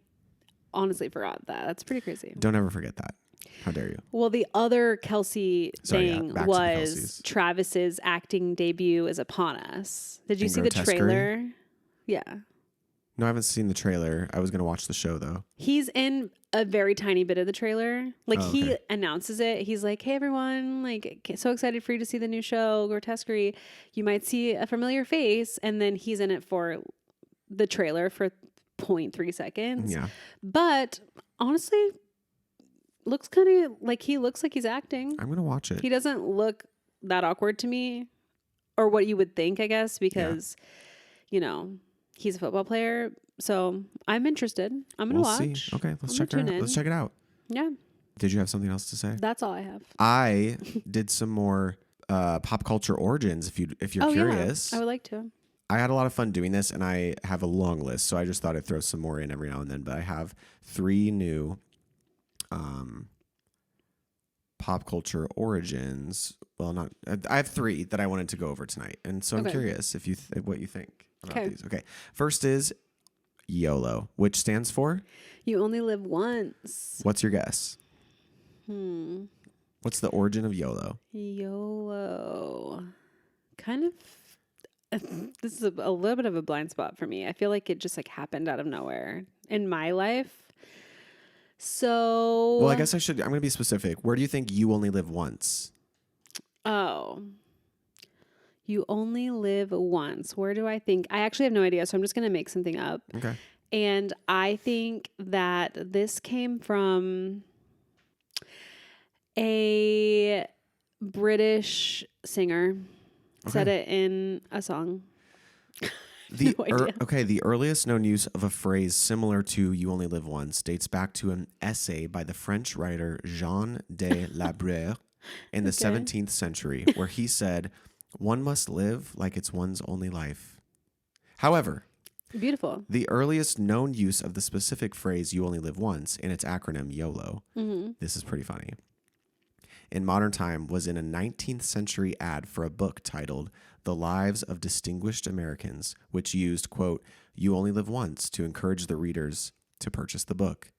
honestly forgot that. That's pretty crazy. Don't ever forget that. How dare you? Well, the other Kelsey thing was Travis's acting debut is upon us. Did you see the trailer? Yeah. No, I haven't seen the trailer. I was going to watch the show, though. He's in a very tiny bit of the trailer. Like, he announces it. He's like, hey, everyone, like, so excited for you to see the new show, Grotesquerie. You might see a familiar face. And then he's in it for the trailer for 0.3 seconds. Yeah. But honestly, looks kind of like he looks like he's acting. I'm going to watch it. He doesn't look that awkward to me, or what you would think, I guess, because, he's a football player. So I'm interested. I'm going to watch. See. Okay, let's check it out. Yeah. Did you have something else to say? That's all I have. I did some more pop culture origins if you're curious. Yeah. I would like to. I had a lot of fun doing this, and I have a long list, so I just thought I'd throw some more in every now and then. But I have 3 new pop culture origins. Well, I have 3 that I wanted to go over tonight, and so I'm curious if what you think about these. Okay, first is YOLO, which stands for You Only Live Once. What's your guess? What's the origin of YOLO? YOLO, kind of. This is a little bit of a blind spot for me. I feel like it just like happened out of nowhere in my life. So, well, I guess I'm going to be specific. Where do you think you only live once? Oh, you only live once. Where do I think? I actually have no idea. So I'm just going to make something up. Okay. And I think that this came from a British singer. Said it in a song. The earliest known use of a phrase similar to "you only live once" dates back to an essay by the French writer Jean de La Bruyère in the 17th century, where he said, "One must live like it's one's only life." However, beautiful. The earliest known use of the specific phrase "you only live once" in its acronym YOLO. This is pretty funny. In modern time was in a 19th century ad for a book titled The Lives of Distinguished Americans, which used, quote, "You only live once" to encourage the readers to purchase the book.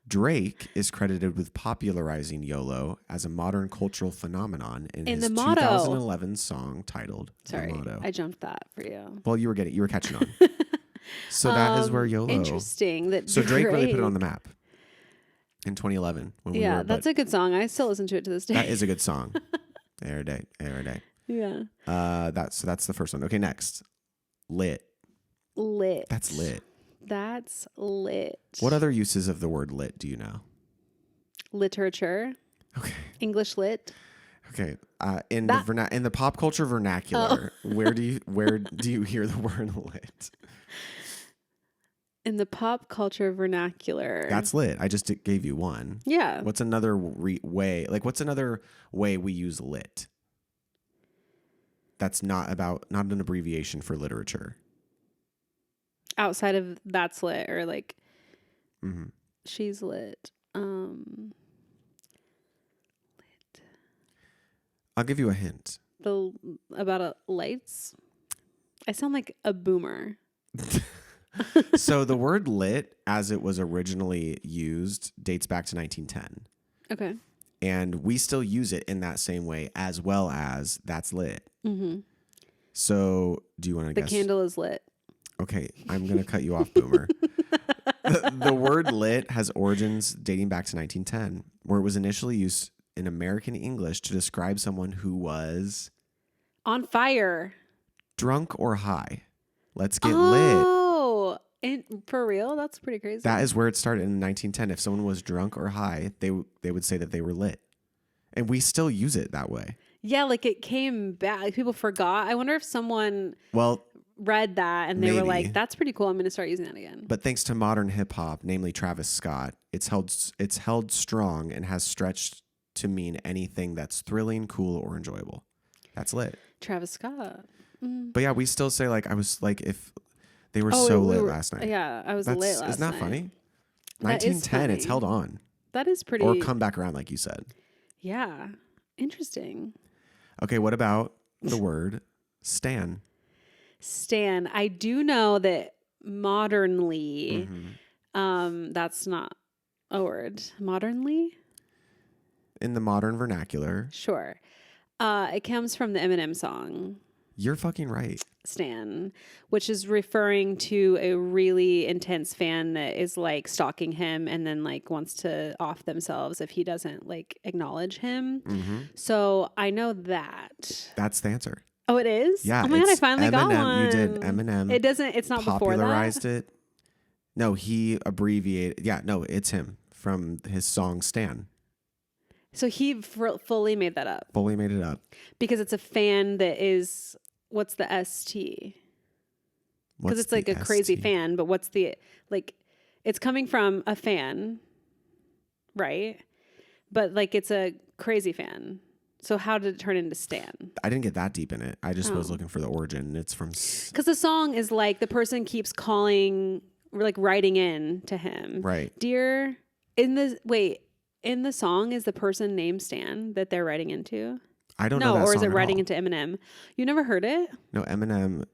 Drake is credited with popularizing YOLO as a modern cultural phenomenon in his 2011 song titled The Motto. I jumped that for you. Well, you were catching on. So that is where YOLO. Interesting. So Drake really put it on the map. In 2011. That's a good song. I still listen to it to this day. That is a good song. Every day. Yeah. That's the first one. Okay, next. Lit. That's lit. What other uses of the word lit do you know? Literature. Okay. English lit. Okay. In the pop culture vernacular, where do you hear the word lit? In the pop culture vernacular. That's lit. I just gave you one. Yeah. What's another way? Like, what's another way we use lit? That's not an abbreviation for literature. Outside of that's lit or like. Mm-hmm. She's lit. I'll give you a hint. About lights. I sound like a boomer. So the word lit, as it was originally used, dates back to 1910. Okay. And we still use it in that same way, as well as that's lit. Mm-hmm. So do you want to guess? The candle is lit. Okay, I'm going to cut you off, boomer. The word lit has origins dating back to 1910, where it was initially used in American English to describe someone who was on fire, drunk or high. Let's get lit. Oh, for real? That's pretty crazy. That is where it started in 1910. If someone was drunk or high, they would say that they were lit. And we still use it that way. Yeah, like it came back. People forgot. I wonder if someone read that and they were like, that's pretty cool. I'm going to start using that again. But thanks to modern hip hop, namely Travis Scott, it's held strong and has stretched to mean anything that's thrilling, cool, or enjoyable. That's lit. Travis Scott. But yeah, we still say like, I was like, if they were lit last night. Yeah, I was lit last night. Isn't that funny? That 1910, funny. it's held on. That is pretty. Or come back around, like you said. Yeah. Interesting. Okay, what about the word stan? Stan. I do know that modernly, that's not a word. Modernly? In the modern vernacular. Sure. It comes from the Eminem song. You're fucking right. Stan, which is referring to a really intense fan that is like stalking him and then like wants to off themselves if he doesn't like acknowledge him. Mm-hmm. So I know that. That's the answer. Oh, it is? Yeah. Oh my God, I finally got one. You did. Eminem. It's not before that? Popularized it. No, he abbreviated. Yeah, no, it's him from his song Stan. So he fully made that up. Fully made it up. Because it's a fan that is, what's the ST? Because it's like a crazy fan, but what's the, like, it's coming from a fan, right? But like it's a crazy fan. So how did it turn into Stan? I didn't get that deep in it. I just was looking for the origin. It's from... Because the song is like the person keeps calling, like writing in to him. Right. Dear, in the song, is the person named Stan that they're writing into? I don't know that or is song it at writing all. into Eminem? You never heard it? No, Eminem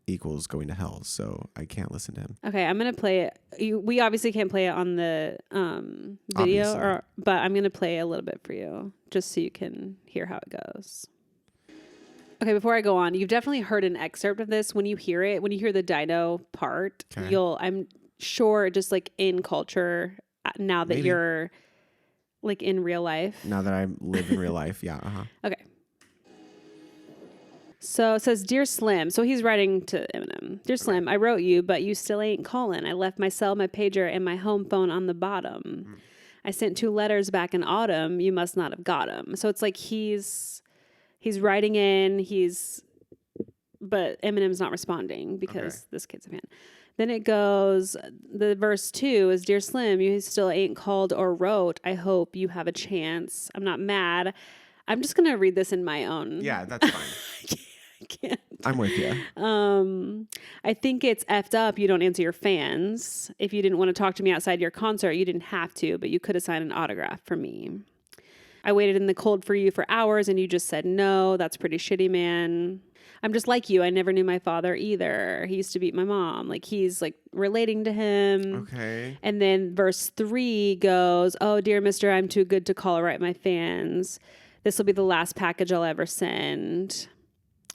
equals going to hell, so I can't listen to him. Okay, I'm gonna play it. We obviously can't play it on the video, but I'm gonna play a little bit for you just so you can hear how it goes. Okay, before I go on, you've definitely heard an excerpt of this. When you hear it, when you hear the dino part, I'm sure just like in culture now that you're like in real life. Now that I live in real life, yeah. Okay. So it says, Dear Slim. So he's writing to Eminem. Dear Slim, I wrote you, but you still ain't calling. I left my cell, my pager, and my home phone on the bottom. I sent 2 letters back in autumn. You must not have got them. So it's like he's writing in, but Eminem's not responding because this kid's a fan. Then it goes, the verse 2 is, Dear Slim, you still ain't called or wrote. I hope you have a chance. I'm not mad. I'm just going to read this in my own. Yeah, that's fine. I can't. I'm with you. I think it's effed up you don't answer your fans. If you didn't want to talk to me outside your concert, you didn't have to, but you could have signed an autograph for me. I waited in the cold for you for hours and you just said no. That's pretty shitty, man. I'm just like you. I never knew my father either. He used to beat my mom. Like he's like relating to him. Okay. And then verse 3 goes, oh, dear mister, I'm too good to call or write my fans. This will be the last package I'll ever send.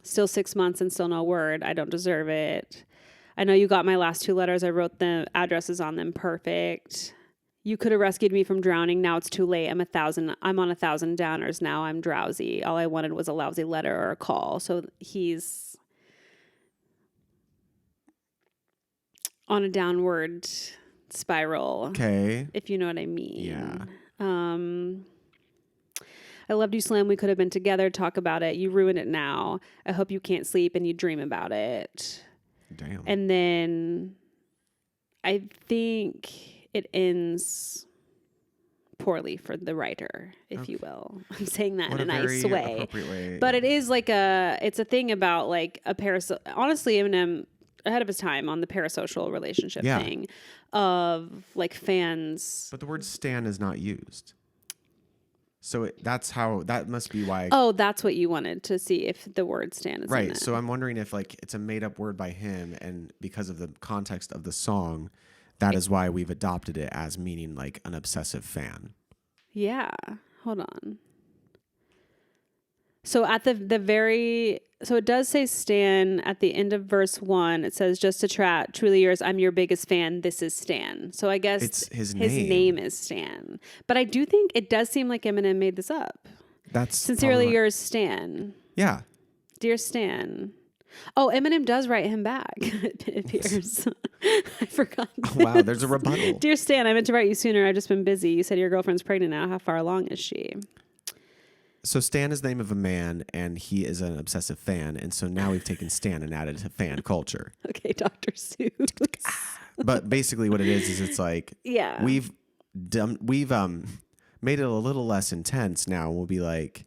Still 6 months and still no word. I don't deserve it. I know you got my last 2 letters. I wrote the addresses on them perfect. You could have rescued me from drowning. Now it's too late. I'm on 1,000 downers now. I'm drowsy. All I wanted was a lousy letter or a call. So he's on a downward spiral. Okay. If you know what I mean. Yeah. I loved you, Slim. We could have been together. Talk about it. You ruined it now. I hope you can't sleep and you dream about it. Damn. And then I think it ends poorly for the writer, if you will. I'm saying that in a nice way. Appropriate way. But it is like it's a thing about like a honestly, Eminem, ahead of his time on the parasocial relationship Yeah. thing of like fans. But the word stan is not used. So that must be why. Oh, that's what you wanted to see if the word stan is in Right. it. So I'm wondering if like it's a made up word by him, and because of the context of the song, that is why we've adopted it as meaning like an obsessive fan. Yeah. Hold on. So at so it does say Stan at the end of verse 1. It says, just to chat, truly yours, I'm your biggest fan. This is Stan. So I guess It's his name is Stan. But I do think it does seem like Eminem made this up. That's Sincerely yours, Stan. Yeah. Dear Stan. Oh, Eminem does write him back. It appears. I forgot. Wow, there's a rebuttal. Dear Stan, I meant to write you sooner. I've just been busy. You said your girlfriend's pregnant now. How far along is she? So Stan is the name of a man, and he is an obsessive fan, and so now we've taken Stan and added to fan culture. Okay, Dr. Seuss. But basically, what it is it's like Yeah. we've made it a little less intense now. We'll be like,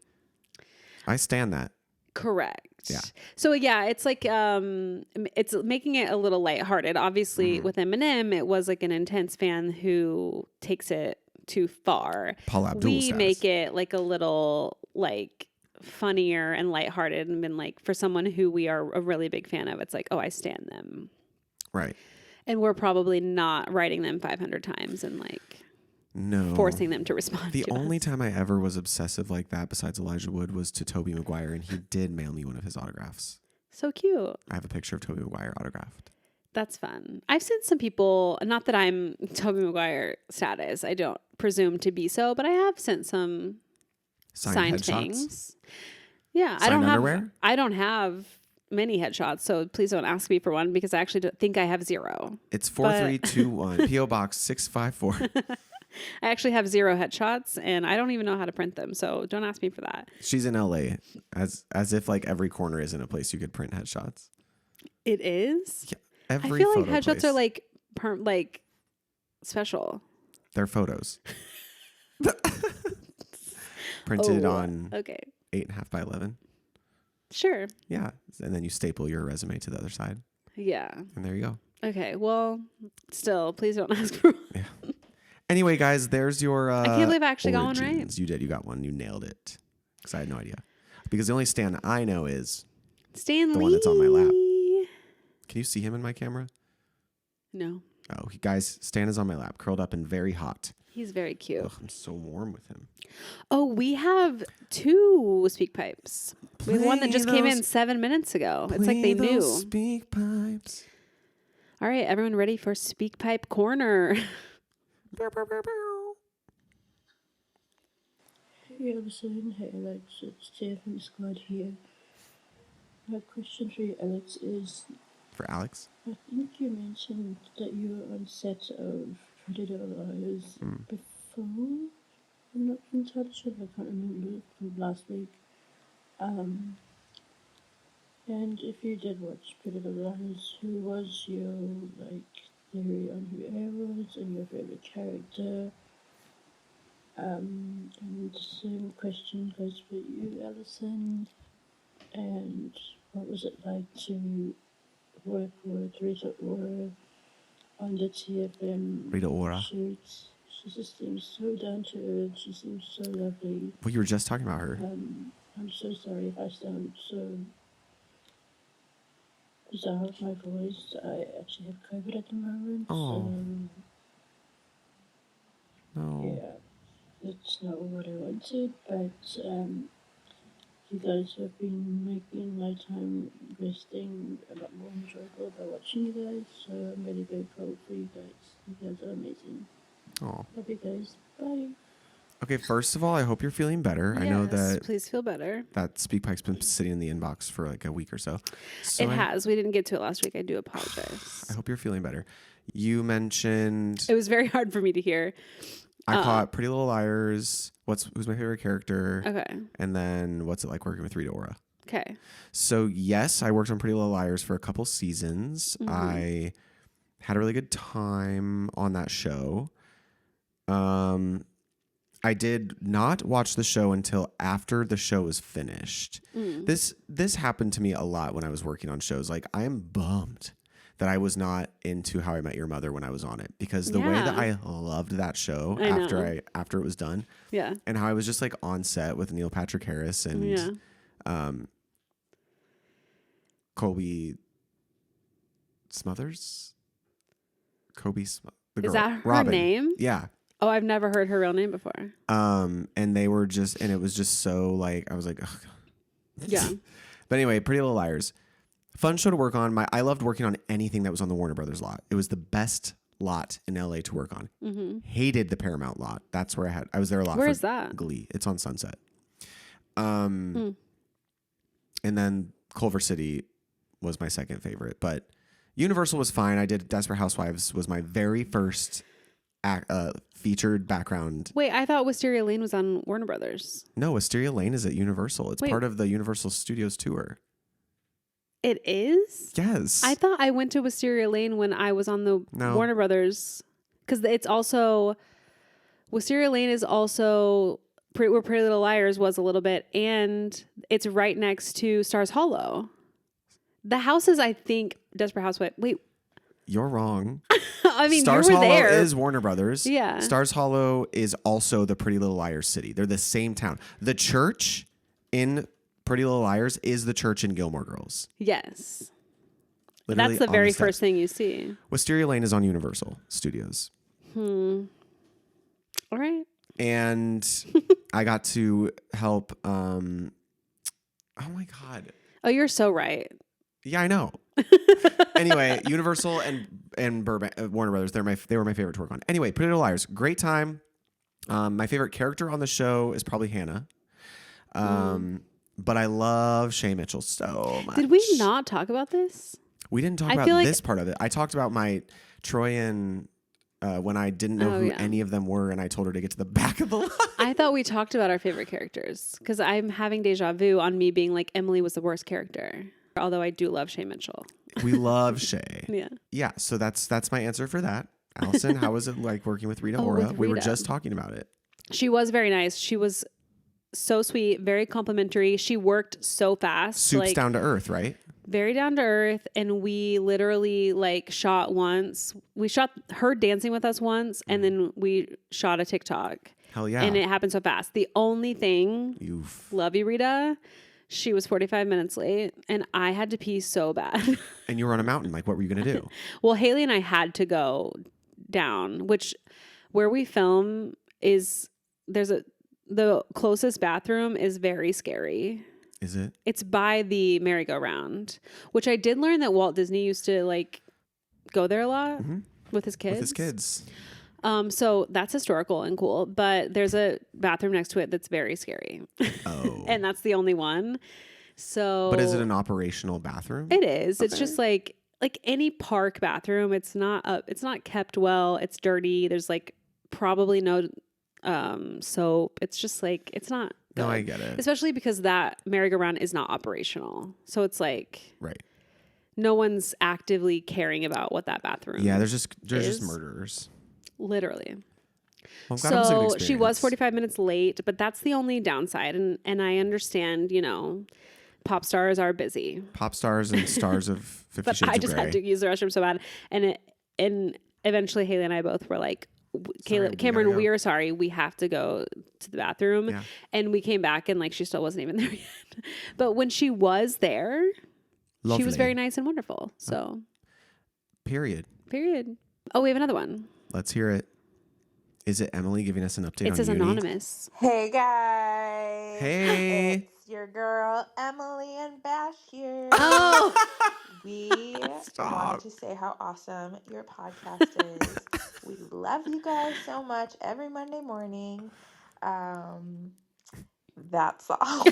I stand that. Correct. Yeah. So yeah, it's like it's making it a little lighthearted. Obviously, with Eminem, it was like an intense fan who takes it too far. Paul Abdul We status. make it like a little like funnier and lighthearted, and been like for someone who we are a really big fan of, it's like, oh, I stand them. Right. And we're probably not writing them 500 times and like forcing them to respond. The to only us. time I ever was obsessive like that, besides Elijah Wood, was to Tobey Maguire, and he did mail me one of his autographs. So cute. I have a picture of Tobey Maguire autographed. That's fun. I've seen some people, not that I'm Tobey Maguire status, I don't presume to be so, but I have sent some signed headshots? things. Yeah, Signed underwear? I don't have many headshots, so please don't ask me for one because I actually think I have 0. It's 4321 P.O. Box 654. I actually have 0 headshots, and I don't even know how to print them, so don't ask me for that. She's in LA, as if like every corner isn't a place you could print headshots. It is? Yeah, I every feel like photo headshots place. are like special. They're photos. Printed Oh, on okay. 8.5 by 11. Sure. Yeah. And then you staple your resume to the other side. Yeah. And there you go. Okay. Well, still, please don't ask for one. Yeah. Anyway, guys, there's your I can't believe I actually got one right. origins. You did. You got one. You nailed it. Because I had no idea. Because the only Stan I know is Stan the Lee. one that's on my lap. Can you see him in my camera? No. Oh, guys, Stan is on my lap, curled up and very hot. He's very cute. Ugh, I'm so warm with him. Oh, we have 2 speak pipes. We have one that just came in those- 7 minutes ago. It's like they knew. Speak pipes. All right, everyone ready for Speak Pipe Corner? Hey Alison, hey Alex, it's Jeff from Squad here. My question for you, Alex, is For Alex? I think you mentioned that you were on set of Pretty Little Liars before. I'm not entirely sure, I can't remember from last week. And if you did watch Pretty Little Liars, who was your theory on who Air was and your favorite character? And the same question goes for you, Alison. And what was it like to work with Rita Ora on the TFM Rita Ora. shoots? She just seems so down to earth. She seems so lovely. Well, you were just talking about her. I'm so sorry if I sound so bizarre with my voice. I actually have COVID at the moment. Oh. So No. yeah, it's not what I wanted, but you guys have been making my time resting a lot more enjoyable by watching you guys, so I'm really grateful for you guys. You guys are amazing. Oh. Love you guys. Bye. Okay, first of all, I hope you're feeling better. I know Yes, that please feel better. that Speak Pipe's been sitting in the inbox for like a week or so. It has. We didn't get to it last week. I do apologize. I hope you're feeling better. You mentioned It was very hard for me to hear. I caught Pretty Little Liars. Who's my favorite character? Okay. And then what's it like working with Rita Ora? Okay. So yes, I worked on Pretty Little Liars for a couple seasons. I had a really good time on that show. I did not watch the show until after the show was finished. This happened to me a lot when I was working on shows. Like, I am bummed that I was not into How I Met Your Mother when I was on it, because the way that I loved that show after it was done, and how I was just like on set with Neil Patrick Harris and Colby Smothers. The girl. Is that her Robin. name? Yeah. Oh, I've never heard her real name before. And they were just, and it was just so like, I was like, oh, God. Yeah. But anyway, Pretty Little Liars. Fun show to work on. I loved working on anything that was on the Warner Brothers lot. It was the best lot in LA to work on. Mm-hmm. Hated the Paramount lot. That's where I was there a lot. Where for is that? Glee. It's on Sunset. And then Culver City was my second favorite, but Universal was fine. I did Desperate Housewives was my very first featured background. Wait, I thought Wisteria Lane was on Warner Brothers. No, Wisteria Lane is at Universal. It's part of the Universal Studios tour. It is? Yes. I thought I went to Wisteria Lane when I was on the Warner Brothers, because it's also Wisteria Lane is also where Pretty Little Liars was a little bit, and it's right next to Stars Hollow. The house is, I think, Desperate Housewife. Wait. You're wrong. I mean, Stars you were Hollow there. is Warner Brothers. Yeah. Stars Hollow is also the Pretty Little Liars city. They're the same town. The church in Pretty Little Liars is the church in Gilmore Girls. Yes. Literally That's the very first thing you see. Wisteria Lane is on Universal Studios. All right. And I got to help. Oh my God. Oh, you're so right. Yeah, I know. Anyway, Universal and Burbank, Warner Brothers, they were my favorite to work on. Anyway, Pretty Little Liars, great time. My favorite character on the show is probably Hannah. But I love Shay Mitchell so much. Did we not talk about this? We didn't talk about this part of it. I talked about my Troy and when I didn't know who any of them were, and I told her to get to the back of the line. I thought we talked about our favorite characters, because I'm having deja vu on me being like, Emily was the worst character. Although I do love Shay Mitchell. We love Shay. Yeah. Yeah. So that's my answer for that. Allison, how was it like working with Rita Ora? We were just talking about it. She was very nice. She was so sweet, very complimentary. She worked so fast. Soup's down to earth, right? Very down to earth. And we literally shot once. We shot her dancing with us once, and then we shot a TikTok. Hell yeah. And it happened so fast. The only thing, love you, Rita, she was 45 minutes late, and I had to pee so bad. And you were on a mountain. Like, what were you going to do? Well, Haley and I had to go down, which where we film is the closest bathroom is very scary. Is it? It's by the merry-go-round, which I did learn that Walt Disney used to go there a lot with his kids. So that's historical and cool, but there's a bathroom next to it that's very scary. Oh. And that's the only one. So But is it an operational bathroom? It is. Okay. It's just like any park bathroom. It's not kept well. It's dirty. There's probably no soap. It's just it's not good. No, I get it. Especially because that merry-go-round is not operational. So it's right. No one's actively caring about what that bathroom. Yeah, there's just murderers. Literally. Well, I'm glad it was a good So she was experience. 45 minutes late, but that's the only downside. And I understand, pop stars are busy. Pop stars and stars of 50 But Shades I just of Grey. had to use the restroom so bad. And eventually Haley and I both were like, Cameron, we are sorry. We have to go to the bathroom. Yeah. And we came back and she still wasn't even there yet. But when she was there, she was very nice and wonderful. So. Period. Oh, we have another one. Let's hear it. Is it Emily giving us an update on It says Uni? anonymous. Hey guys. Hey. It's your girl Emily and Bash here. Oh. We wanted to say how awesome your podcast is. We love you guys so much every Monday morning. That's all.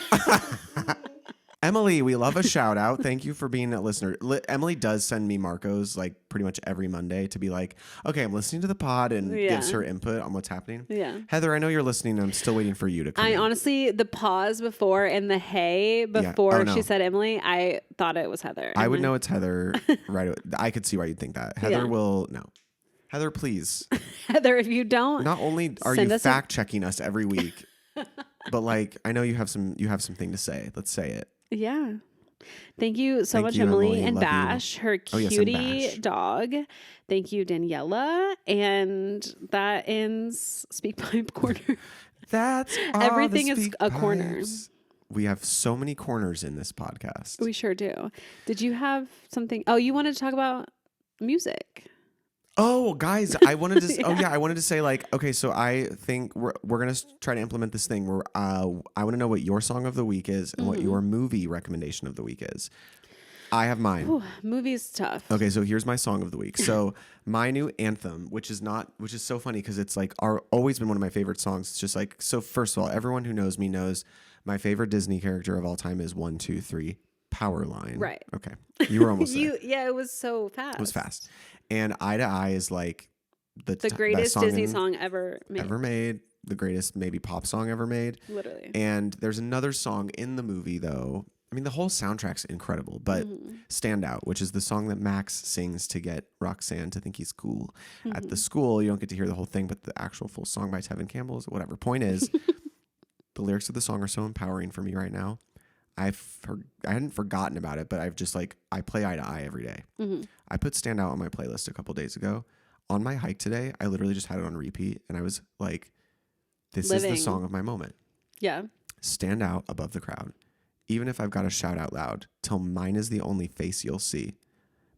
Emily, we love a shout out. Thank you for being a listener. Emily does send me Marcos pretty much every Monday to be like, okay, I'm listening to the pod, and gives her input on what's happening. Yeah. Heather, I know you're listening. I'm still waiting for you to come in. Honestly, the pause before and the hey before she said Emily, I thought it was Heather. I would know it's Heather right away. I could see why you'd think that. Heather will know. Heather, please. Heather, if you don't, not only are you fact checking us every week, but I know you have something to say. Let's say it. Yeah. Thank you so Thank much, you, Emily, Emily. and Love you. Bash, her Oh, yes, and cutie Bash. dog. Thank you, Daniela. And that ends Speak Pipe Corner. That's all Everything the is speak a corner. pipes. We have so many corners in this podcast. We sure do. Did you have something? Oh, you wanted to talk about music. Oh, guys, I wanted to. Oh, yeah, I wanted to say like, okay, so I think we're gonna try to implement this thing where I want to know what your song of the week is and what your movie recommendation of the week is. I have mine. Ooh, movie's tough. Okay, so here's my song of the week. So my new anthem, which is so funny because it's like always been one of my favorite songs. It's just like, so first of all, everyone who knows me knows my favorite Disney character of all time is 1, 2, 3 Powerline. Right. Okay, you were almost there. Yeah, it was so fast. It was fast. And Eye to Eye is like the greatest best Disney song ever made. The greatest maybe pop song ever made. Literally. And there's another song in the movie though. I mean, the whole soundtrack's incredible, but Stand Out, which is the song that Max sings to get Roxanne to think he's cool. At the school, you don't get to hear the whole thing, but the actual full song by Tevin Campbell is whatever. Point is, the lyrics of the song are so empowering for me right now. I hadn't forgotten about it, but I've just like, I play Eye to Eye every day. I put Stand Out on my playlist a couple days ago. On my hike today, I literally just had it on repeat, and I was like, this is the song of my moment. Yeah. Stand out above the crowd. Even if I've got to shout out loud, till mine is the only face you'll see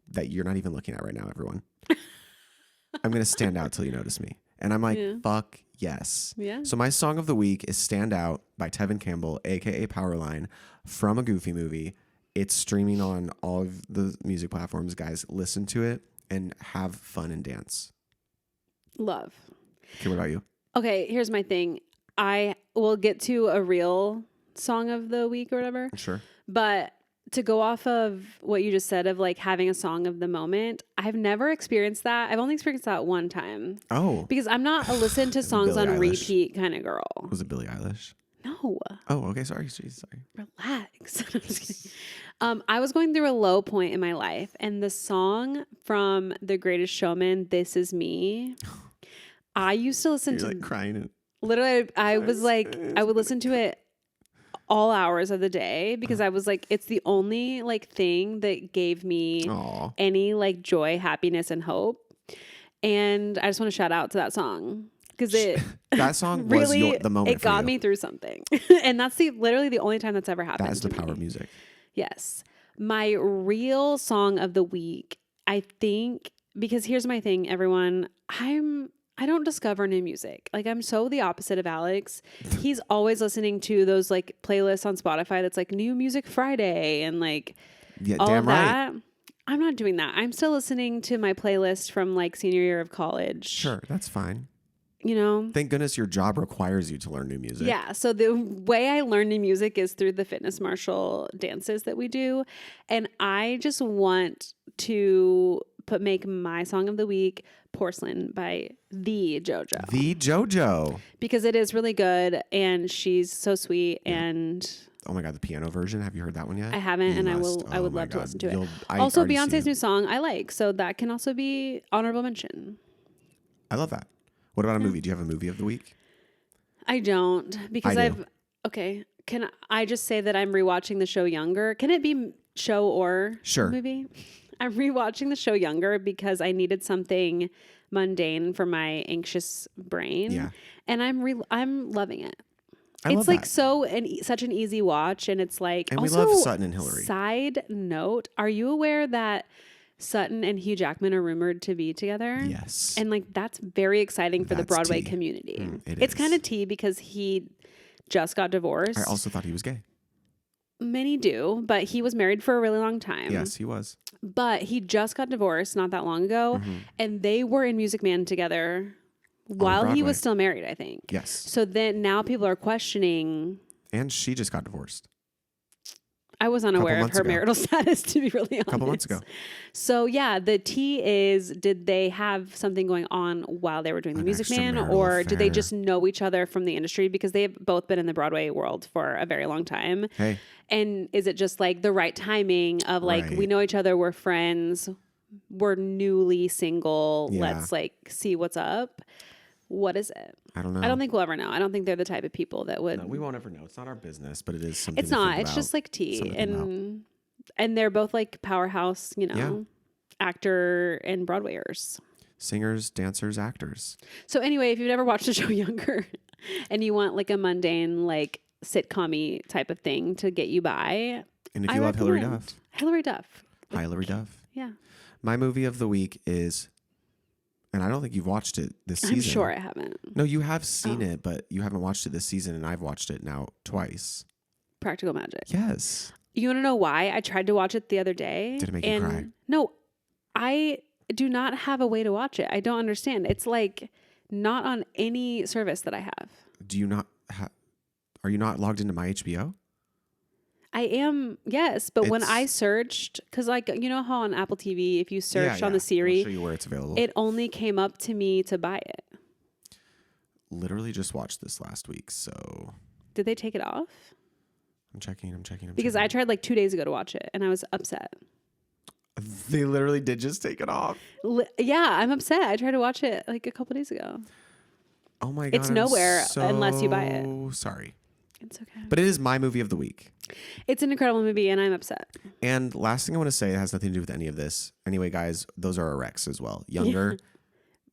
that you're not even looking at right now, everyone. I'm going to stand out till you notice me. And I'm like, fuck yes. Yeah. So my song of the week is Stand Out by Tevin Campbell, a.k.a. Powerline, from a Goofy movie. It's streaming on all of the music platforms. Guys, listen to it and have fun and dance. Love. Okay, what about you? Okay, here's my thing. I will get to a real song of the week or whatever. Sure. But to go off of what you just said of like having a song of the moment, I've never experienced that. I've only experienced that one time. Oh. Because I'm not a listen to songs on repeat kind of girl. Was it Billie Eilish? No. Oh, okay. Sorry. Sorry. Relax. I'm just kidding. I was going through a low point in my life, and the song from The Greatest Showman, "This Is Me," I used to listen to. You're like crying. Literally, I was like, I would listen to it all hours of the day because I was like, it's the only like thing that gave me any like joy, happiness, and hope. And I just want to shout out to that song because that song really was the moment. It got me through something, and that's literally the only time that's ever happened. That is the power of music. Yes, my real song of the week, I think, because here's my thing, everyone. I don't discover new music. Like, I'm so the opposite of Alex. He's always listening to those like playlists on Spotify that's like New Music Friday and like all damn of right. that. I'm not doing that. I'm still listening to my playlist from like senior year of college. Sure, that's fine. You know? Thank goodness your job requires you to learn new music. Yeah. So the way I learn new music is through the fitness marshal dances that we do. And I just want to make my song of the week Porcelain by the JoJo. The JoJo. Because it is really good and she's so sweet and oh my God, the piano version. Have you heard that one yet? I haven't, and I would love to listen to it. Also, Beyonce's new song I like, so that can also be honorable mention. I love that. What about a movie? Do you have a movie of the week? I don't because okay. Can I just say that I'm rewatching the show Younger? Can it be show or movie? I'm rewatching the show Younger because I needed something mundane for my anxious brain. Yeah. And I'm loving it. It's like such an easy watch, and it's like, and also, we love Sutton and Hillary. Side note, are you aware that Sutton and Hugh Jackman are rumored to be together? Yes. And like that's very exciting for the Broadway community. It's kind of tea because he just got divorced. I also thought he was gay. Many do, but he was married for a really long time. Yes, he was. But he just got divorced not that long ago, and they were in Music Man together while he was still married, I think. Yes. So then now people are questioning. And she just got divorced. I was unaware of her marital status, to be really honest. A couple months ago. So yeah, the tea is, did they have something going on while they were doing the Music Man, or did they just know each other from the industry? Because they've both been in the Broadway world for a very long time. Hey. And is it just like the right timing of like, we know each other, we're friends, we're newly single, let's like see what's up? What is it? I don't know. I don't think we'll ever know. I don't think they're the type of people that would. No, we won't ever know. It's not our business, but it is something. It's not. It's just like tea, and And they're both like powerhouse, Yeah. actor and Broadwayers. Singers, dancers, actors. So anyway, if you've never watched the show Younger and you want like a mundane, like sitcom-y type of thing to get you by. And if you love Hilary recommend. Duff. Hilary Duff. Hi, Hilary Duff. Yeah. My movie of the week is, and I don't think you've watched it this season. I'm sure I haven't. No, you have seen it, but you haven't watched it this season, and I've watched it now twice. Practical Magic. Yes. You want to know why? I tried to watch it the other day. Did it make you cry? No, I do not have a way to watch it. I don't understand. It's like not on any service that I have. Do you not are you not logged into my HBO? I am, yes, but when It's- I searched, because like, you know how on Apple TV, if you search on the I'll Siri, show you where it's available. it only came up to me to buy it. Literally just watched this last week, so Did they take it off? I'm checking. Because I tried like 2 days ago to watch it and I was upset. They literally did just take it off. Yeah, I'm upset. I tried to watch it like a couple days ago. Oh my god. It's I'm nowhere so unless you buy it. Sorry. It's okay. But it is my movie of the week. It's an incredible movie and I'm upset. And last thing I want to say, it has nothing to do with any of this. Anyway, guys, those are our recs as well. Younger,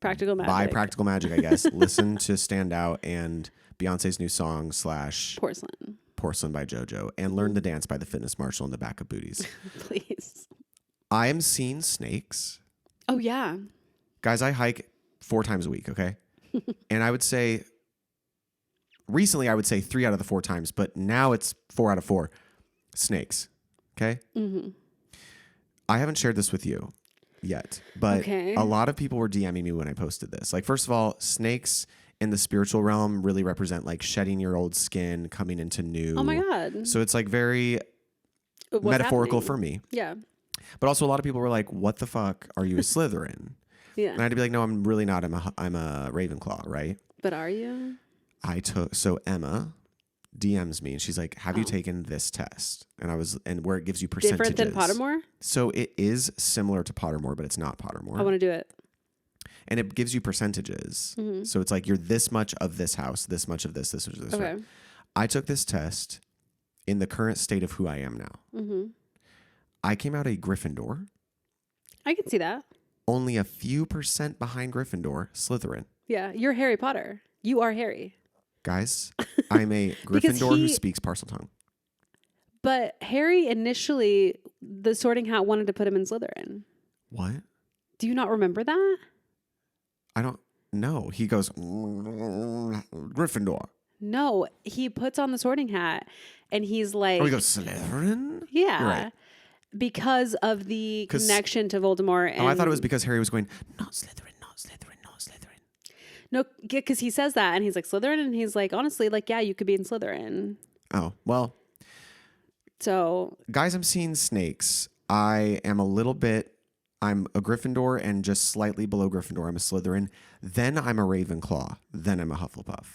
Practical Magic. by Practical Magic, I guess. Listen to Stand Out and Beyonce's new song / Porcelain, by JoJo, and Learn the Dance by the Fitness Marshal in the back of Booties. please. I am seeing snakes. Oh yeah. Guys, I hike 4 times a week, okay? And I would say, recently I would say 3 out of the 4 times, but now it's 4 out of 4. Snakes, okay? Mm-hmm. I haven't shared this with you yet, but Okay. a lot of people were DMing me when I posted this. Like, first of all, snakes in the spiritual realm really represent like shedding your old skin, coming into new. Oh my God. So it's like very What's metaphorical happening? for me. Yeah. But also a lot of people were like, what the fuck? Are you a Slytherin? Yeah. And I had to be like, no, I'm really not. I'm a Ravenclaw, right? But are you? So Emma DMs me and she's like, have you taken this test? And where it gives you percentages. Different than Pottermore? So it is similar to Pottermore, but it's not Pottermore. I want to do it. And it gives you percentages. Mm-hmm. So it's like you're this much of this house, this much of this much of this. Okay. Right? I took this test in the current state of who I am now. Mm-hmm. I came out a Gryffindor, I can see that. only a few % behind Gryffindor, Slytherin. Yeah. You're Harry Potter. You are Harry. Guys, I'm a Because Gryffindor who speaks Parseltongue. But Harry initially, the Sorting Hat wanted to put him in Slytherin. What? Do you not remember that? I don't know. He goes, Gryffindor. No, he puts on the Sorting Hat and he's like, Oh, he goes, Slytherin? yeah, You're right. because of the 'Cause- connection to Voldemort. And Oh, I thought it was because Harry was going, no, Slytherin, no, Slytherin, no, Slytherin. no, because he says that and he's like Slytherin, and he's like, honestly, like, yeah, you could be in Slytherin. Oh, well, So guys, I'm seeing snakes. I'm a Gryffindor and just slightly below Gryffindor. I'm a Slytherin. Then I'm a Ravenclaw. Then I'm a Hufflepuff.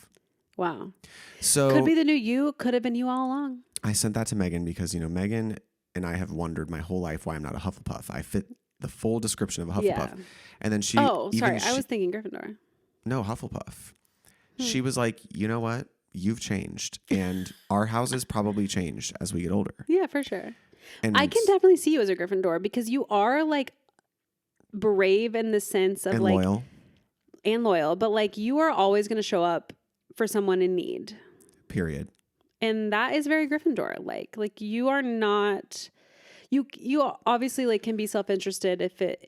wow, So could be the new you. Could have been you all along. I sent that to Megan because, Megan and I have wondered my whole life why I'm not a Hufflepuff. I fit the full description of a Hufflepuff. Yeah. And then she, Oh, even sorry, I was thinking Gryffindor. no, Hufflepuff. She was like, you know what? You've changed. And our houses probably changed as we get older. Yeah, for sure. And I can definitely see you as a Gryffindor because you are like brave in the sense of and like loyal. and loyal, but like you are always going to show up for someone in need. Period. And that is very Gryffindor like you are not you obviously like can be self-interested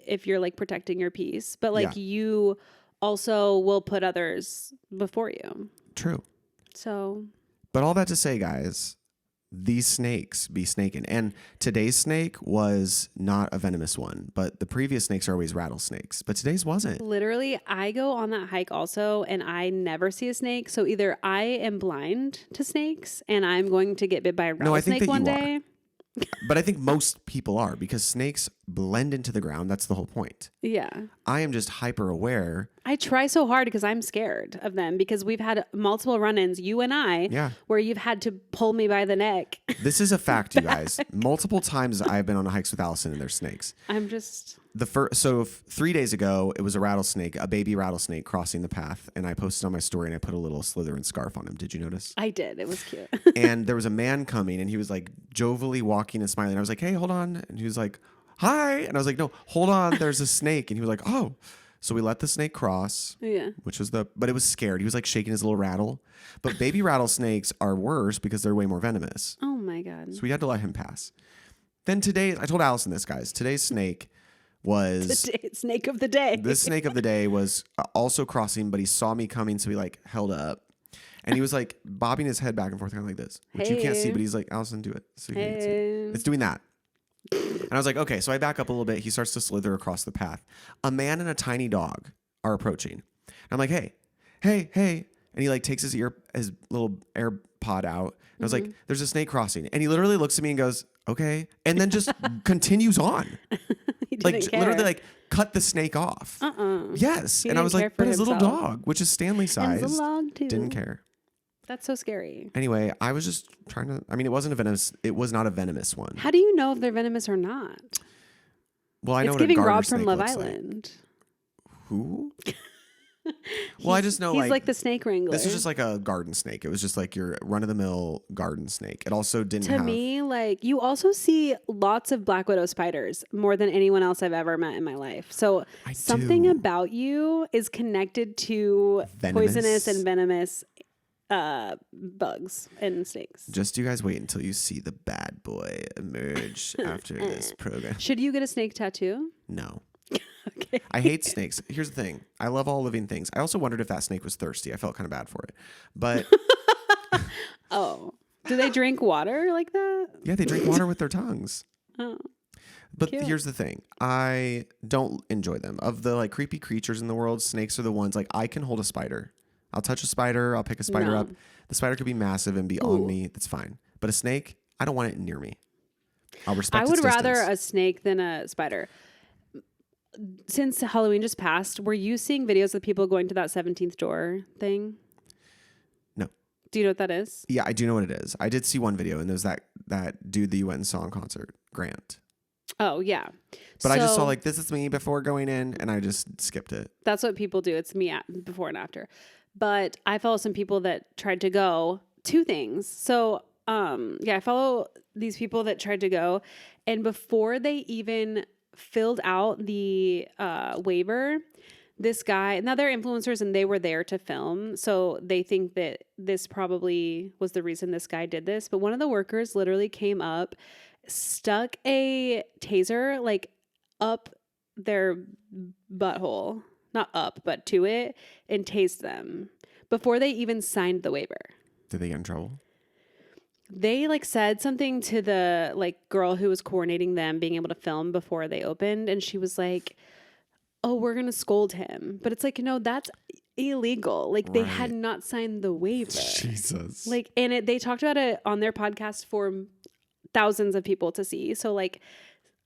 if you're like protecting your peace, but like you also will put others before you. True. So, But all that to say, guys, these snakes be snaking. And today's snake was not a venomous one, but the previous snakes are always rattlesnakes. But today's wasn't. literally, I go on that hike also, and I never see a snake. So either I am blind to snakes, and I'm going to get bit by a No, I think rattlesnake that one you day. But I think most people are because snakes blend into the ground. That's the whole point. Yeah. I am just hyper aware I try so hard because I'm scared of them because we've had multiple run-ins, you and I, where you've had to pull me by the neck. This is a fact, you guys. Multiple times I've been on hikes with Allison and there's snakes. I'm just... So 3 days ago, it was a rattlesnake, a baby rattlesnake crossing the path. And I posted on my story and I put a little Slytherin scarf on him. Did you notice? I did. It was cute. And there was a man coming and he was like jovially walking and smiling. I was like, hey, hold on. And he was like, hi. And I was like, no, hold on. There's a snake. And he was like, oh. So we let the snake cross, but it was scared. He was like shaking his little rattle. But baby rattlesnakes are worse because they're way more venomous. Oh my God. So we had to let him pass. Then today, I told Allison this, guys. Today's snake was... snake of the day. This snake of the day was also crossing, but he saw me coming, so he like held up. And he was like bobbing his head back and forth kind of like this, which you can't see, but he's like, Allison, do it. So you can see it. It's doing that. And I was like, okay. So I back up a little bit. He starts to slither across the path. A man and a tiny dog are approaching. And I'm like, hey. And he like takes his little AirPod out. And I was like, there's a snake crossing. And he literally looks at me and goes, okay. And then just continues on. Literally like cut the snake off. Yes. And I was like, but his little dog, which is Stanley size, didn't care. That's so scary. Anyway, I was just trying to, it was not a venomous one. How do you know if they're venomous or not? Well, I know it's what a giving garter Rob from snake Love looks Island. Like. Who? Well, I just know he's like the snake wrangler. This was just like a garden snake. It was just like your run-of-the-mill garden snake. It also didn't have... To me, like, you also see lots of black widow spiders more than anyone else I've ever met in my life. So something about you is connected to poisonous and venomous bugs and snakes. Just you guys wait until you see the bad boy emerge after this program. Should you get a snake tattoo? No. Okay. I hate snakes. Here's the thing. I love all living things. I also wondered if that snake was thirsty. I felt kind of bad for it. But oh. Do they drink water like that? Yeah, they drink water with their tongues. Oh. But here's the thing. I don't enjoy them. Of the like creepy creatures in the world, snakes are the ones like I can hold a spider. I'll touch a spider, I'll pick a spider up. The spider could be massive and be on me. That's fine. But a snake, I don't want it near me. I'll respect its distance. I would rather a snake than a spider. Since Halloween just passed, were you seeing videos of people going to that 17th door thing? No. Do you know what that is? Yeah, I do know what it is. I did see one video, and there's that dude that you went and saw in concert, Grant. Oh, yeah. But I just saw like, this is me before going in, and I just skipped it. That's what people do. It's me before and after. But I follow some people that tried to go. Two things. So, I follow these people that tried to go, and before they even filled out the waiver, this guy, now they're influencers and they were there to film, so they think that this probably was the reason this guy did this, but one of the workers literally came up, stuck a taser like up their butthole, not up but to it, and tased them before they even signed the waiver. Did they get in trouble? They like said something to the like girl who was coordinating them being able to film before they opened, and she was like, oh, we're gonna scold him. But it's like, no, that's illegal. Like they had not signed the waiver. Jesus. Like, and they talked about it on their podcast for thousands of people to see. So like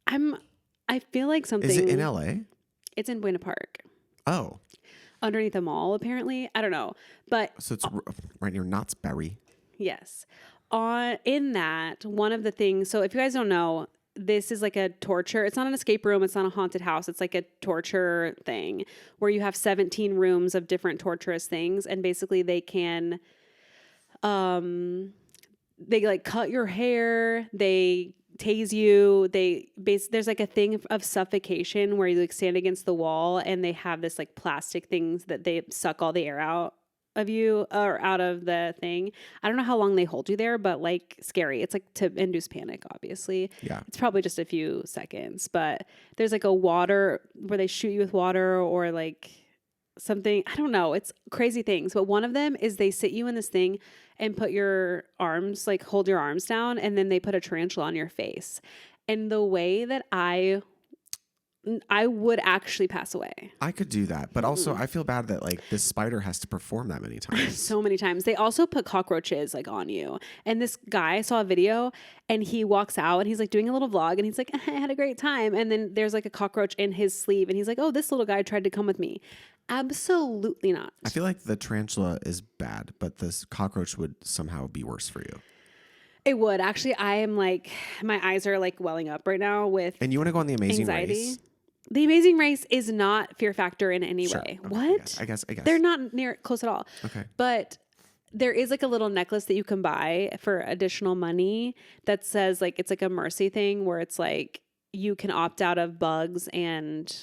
I feel like something. Is it in LA? It's in Buena Park. Oh. Underneath the mall, apparently. I don't know. But so it's right near Knott's Berry. Yes. In that, one of the things, so if you guys don't know, this is like a torture. It's not an escape room. It's not a haunted house. It's like a torture thing where you have 17 rooms of different torturous things. And basically they can, they like cut your hair. They tase you. There's like a thing of suffocation where you like stand against the wall and they have this like plastic things that they suck all the air out of you or out of the thing. I don't know how long they hold you there, but like scary. It's like to induce panic, obviously. Yeah. It's probably just a few seconds, but there's like a water where they shoot you with water or like something. I don't know. It's crazy things. But one of them is they sit you in this thing and put your arms, like hold your arms down, and then they put a tarantula on your face. And the way that I I would actually pass away. I could do that, but also I feel bad that like this spider has to perform that many times. So many times. They also put cockroaches like on you. And this guy, I saw a video and he walks out and he's like doing a little vlog and he's like, I had a great time. And then there's like a cockroach in his sleeve and he's like, oh, this little guy tried to come with me. Absolutely not. I feel like the tarantula is bad, but this cockroach would somehow be worse for you. It would. Actually, I am like, my eyes are like welling up right now with And you want to go on the Amazing anxiety. Race? The Amazing Race is not Fear Factor in any Sure. way. Okay, What? I guess. They're not near close at all. Okay. But there is like a little necklace that you can buy for additional money that says like it's like a mercy thing where it's like you can opt out of bugs and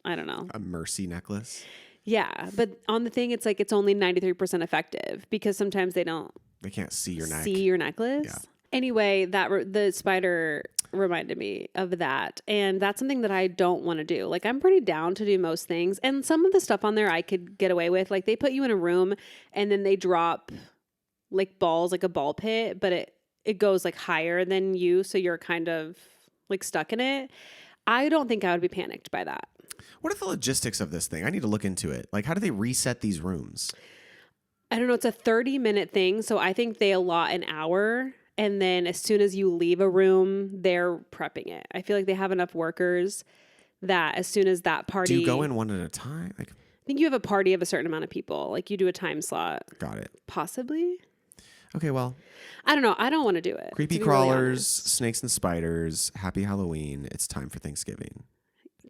I don't know. A mercy necklace. Yeah, but on the thing it's like it's only 93% effective because sometimes they don't They can't see your neck. see your necklace. Yeah. Anyway, the spider reminded me of that. And that's something that I don't want to do. Like, I'm pretty down to do most things. And some of the stuff on there I could get away with. Like, they put you in a room and then they drop like balls, like a ball pit, but it goes like higher than you. So you're kind of like stuck in it. I don't think I would be panicked by that. What are the logistics of this thing? I need to look into it. Like, how do they reset these rooms? I don't know. It's a 30-minute thing. So I think they allot an hour. And then as soon as you leave a room, they're prepping it. I feel like they have enough workers that as soon as that party... Do you go in one at a time? Like, I think you have a party of a certain amount of people. Like you do a time slot. got it. Possibly. Okay, well. I don't know. I don't want to do it. Creepy to be really crawlers, honest. snakes and spiders, happy Halloween. It's time for Thanksgiving.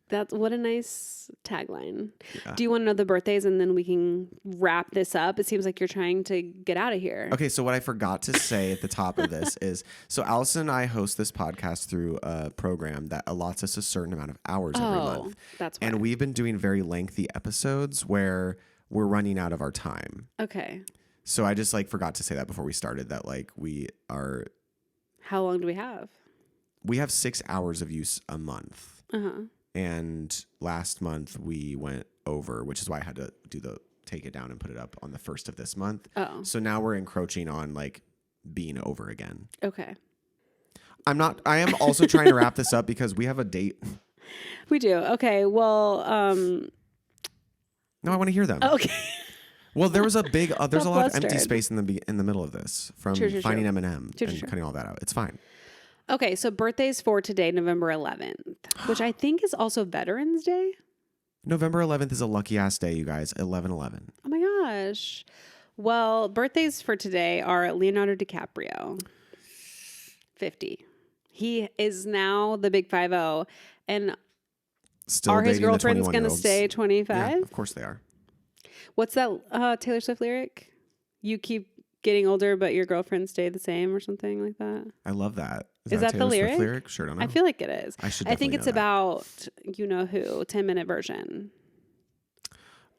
That's what a nice tagline. Yeah. Do you want to know the birthdays and then we can wrap this up? It seems like you're trying to get out of here. Okay, so what I forgot to say at the top of this is, so Allison and I host this podcast through a program that allots us a certain amount of hours every month. That's why. And we've been doing very lengthy episodes where we're running out of our time. Okay. So I just like forgot to say that before we started that like How long do we have? we have 6 hours of use a month. Uh-huh. And last month we went over, which is why I had to take it down and put it up on the first of this month. Oh. So now we're encroaching on like being over again. Okay. I am also trying to wrap this up because we have a date. We do. Okay. Well, No, I want to hear them. okay. Well, there was a big, there's a lot of empty flustered. space in the middle of this from True. finding Eminem True. and cutting all that out. It's fine. Okay. So birthdays for today, November 11th, which I think is also Veterans Day. November 11th is a lucky ass day, you guys. 11/11. Oh my gosh. Well, birthdays for today are Leonardo DiCaprio, 50. He is now the big 50. And Still are his dating the girlfriends going to 21-year-olds. stay 25? Yeah, of course they are. What's that Taylor Swift lyric? You keep getting older, but your girlfriends stay the same or something like that? I love that. Is that the Taylor Swift lyric? Sure, don't know. I feel like it is. I should I think definitely it's know that. about, you know who, 10-minute version.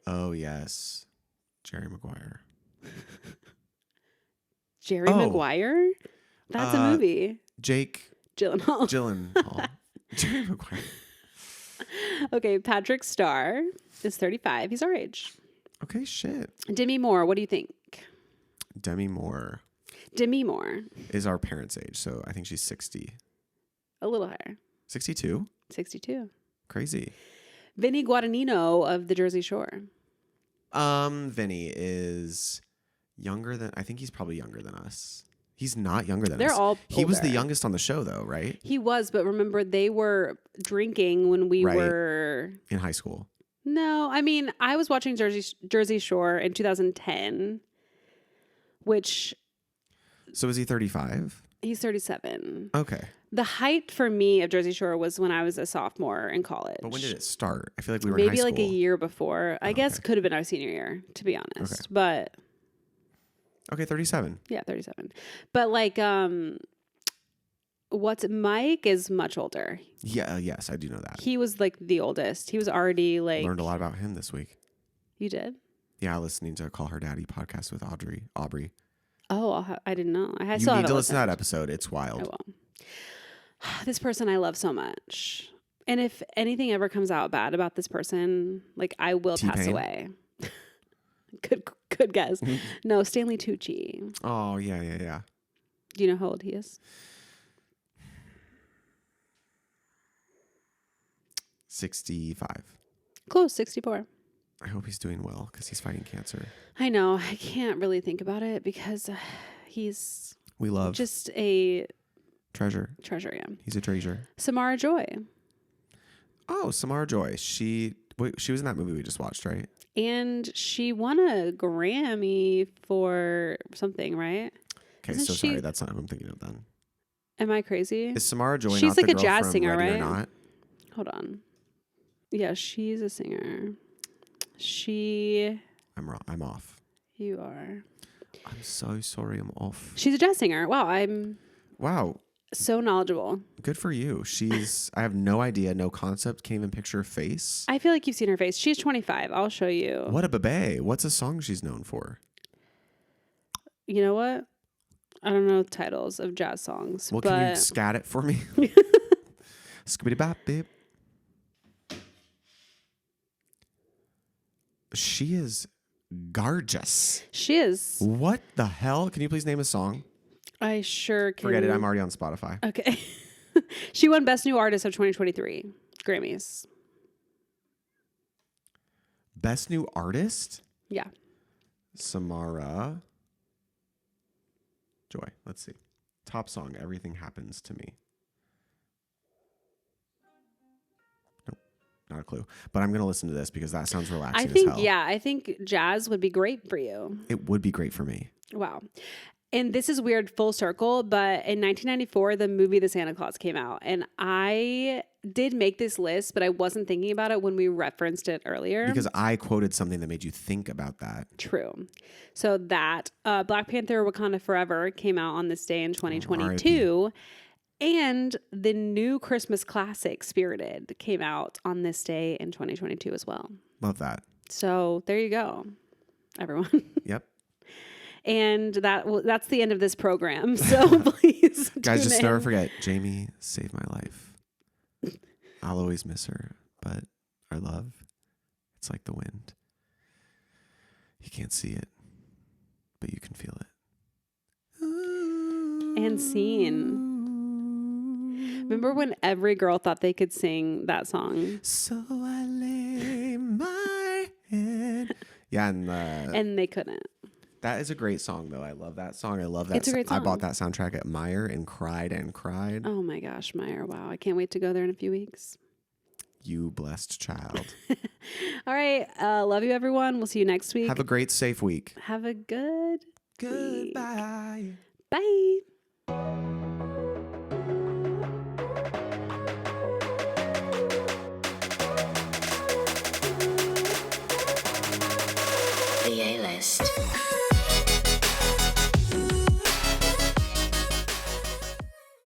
Oh, yes. Jerry Maguire. Jerry Oh. Maguire? That's a movie. Jake Gyllenhaal. Gyllenhaal. Jerry Maguire. Okay, Patrick Starr is 35. He's our age. Okay, shit. Demi Moore, what do you think? Demi Moore Demi Moore, is our parents' age, so I think she's 60. a little higher. 62? 62. Crazy. Vinny Guadagnino of the Jersey Shore. Vinny is younger than, I think he's probably younger than us. He's not younger than us. They're all He was the older. youngest on the show though, right? He was, but remember they were drinking when we Right. were... In high school. No, I mean, I was watching Jersey Shore in 2010, which So is he 35? he's 37. Okay. The height for me of Jersey Shore was when I was a sophomore in college. But when did it start? I feel like we were in high Maybe school. like a year before. I guess okay. could have been our senior year, to be honest. Okay. But Okay, 37. yeah, 37. But like, what's Mike is much older. Yeah, yes, I do know that. He was like the oldest. He was already like. Learned a lot about him this week. You did? Yeah, listening to Call Her Daddy podcast with Aubrey. Oh, I didn't know. I You still need haven't to listen to that listened. episode. It's I wild. will. This person I love so much. And if anything ever comes out bad about this person, like I will pass T-Pain? away. Good guess. No, Stanley Tucci. Oh, yeah. Do you know how old he is? 65. Close, 64. I hope he's doing well because he's fighting cancer. I know. I can't really think about it because he's We love just a treasure. treasure. Yeah. He's a treasure. Samara Joy. Oh, Samara Joy. She was in that movie we just watched, right? And she won a Grammy for something, right? Okay, Isn't so she- sorry. That's not who I'm thinking of then. Am I crazy? Is Samara Joy She's not like the a girl jazz from singer, Ready or right? Not? Hold on. Yeah, she's a singer. I'm wrong. I'm off. You are. I'm so sorry. I'm off. She's a jazz singer. Wow, I'm Wow. so knowledgeable. Good for you. I have no idea, no concept, can't even picture her face. I feel like you've seen her face. She's 25. I'll show you. What a babe. What's a song she's known for? You know what? I don't know titles of jazz songs. Well, but can you scat it for me? Skibbity bop, babe. She is gorgeous. she is. What the hell? Can you please name a song? I sure can. Forget it. I'm already on Spotify. Okay. She won Best New Artist of 2023 Grammys. Best New Artist? Yeah. Samara Joy. Let's see. Top song, Everything Happens to Me. Nope. Not a clue. But I'm going to listen to this because that sounds relaxing as hell. I think jazz would be great for you. It would be great for me. Wow. And this is weird full circle, but in 1994, the movie The Santa Claus came out. And I did make this list, but I wasn't thinking about it when we referenced it earlier. Because I quoted something that made you think about that. True. So that Black Panther Wakanda Forever came out on this day in 2022. And the new Christmas classic Spirited came out on this day in 2022 as well. Love that. So there you go, everyone. Yep. And that's the end of this program. So please, Guys, just tune never in. forget, Jamie saved my life. I'll always miss her, but our love, it's like the wind. You can't see it, but you can feel it. And scene. Remember when every girl thought they could sing that song? So I lay my head. Yeah, And they couldn't. that is a great song, though. I love that song. I love that. It's a great I bought song. that soundtrack at Meyer and cried and cried. Oh my gosh, Meyer. Wow. I can't wait to go there in a few weeks. You blessed child. All right. Love you, everyone. We'll see you next week. Have a great, safe week. Have a good week. Goodbye. Bye. The A-list.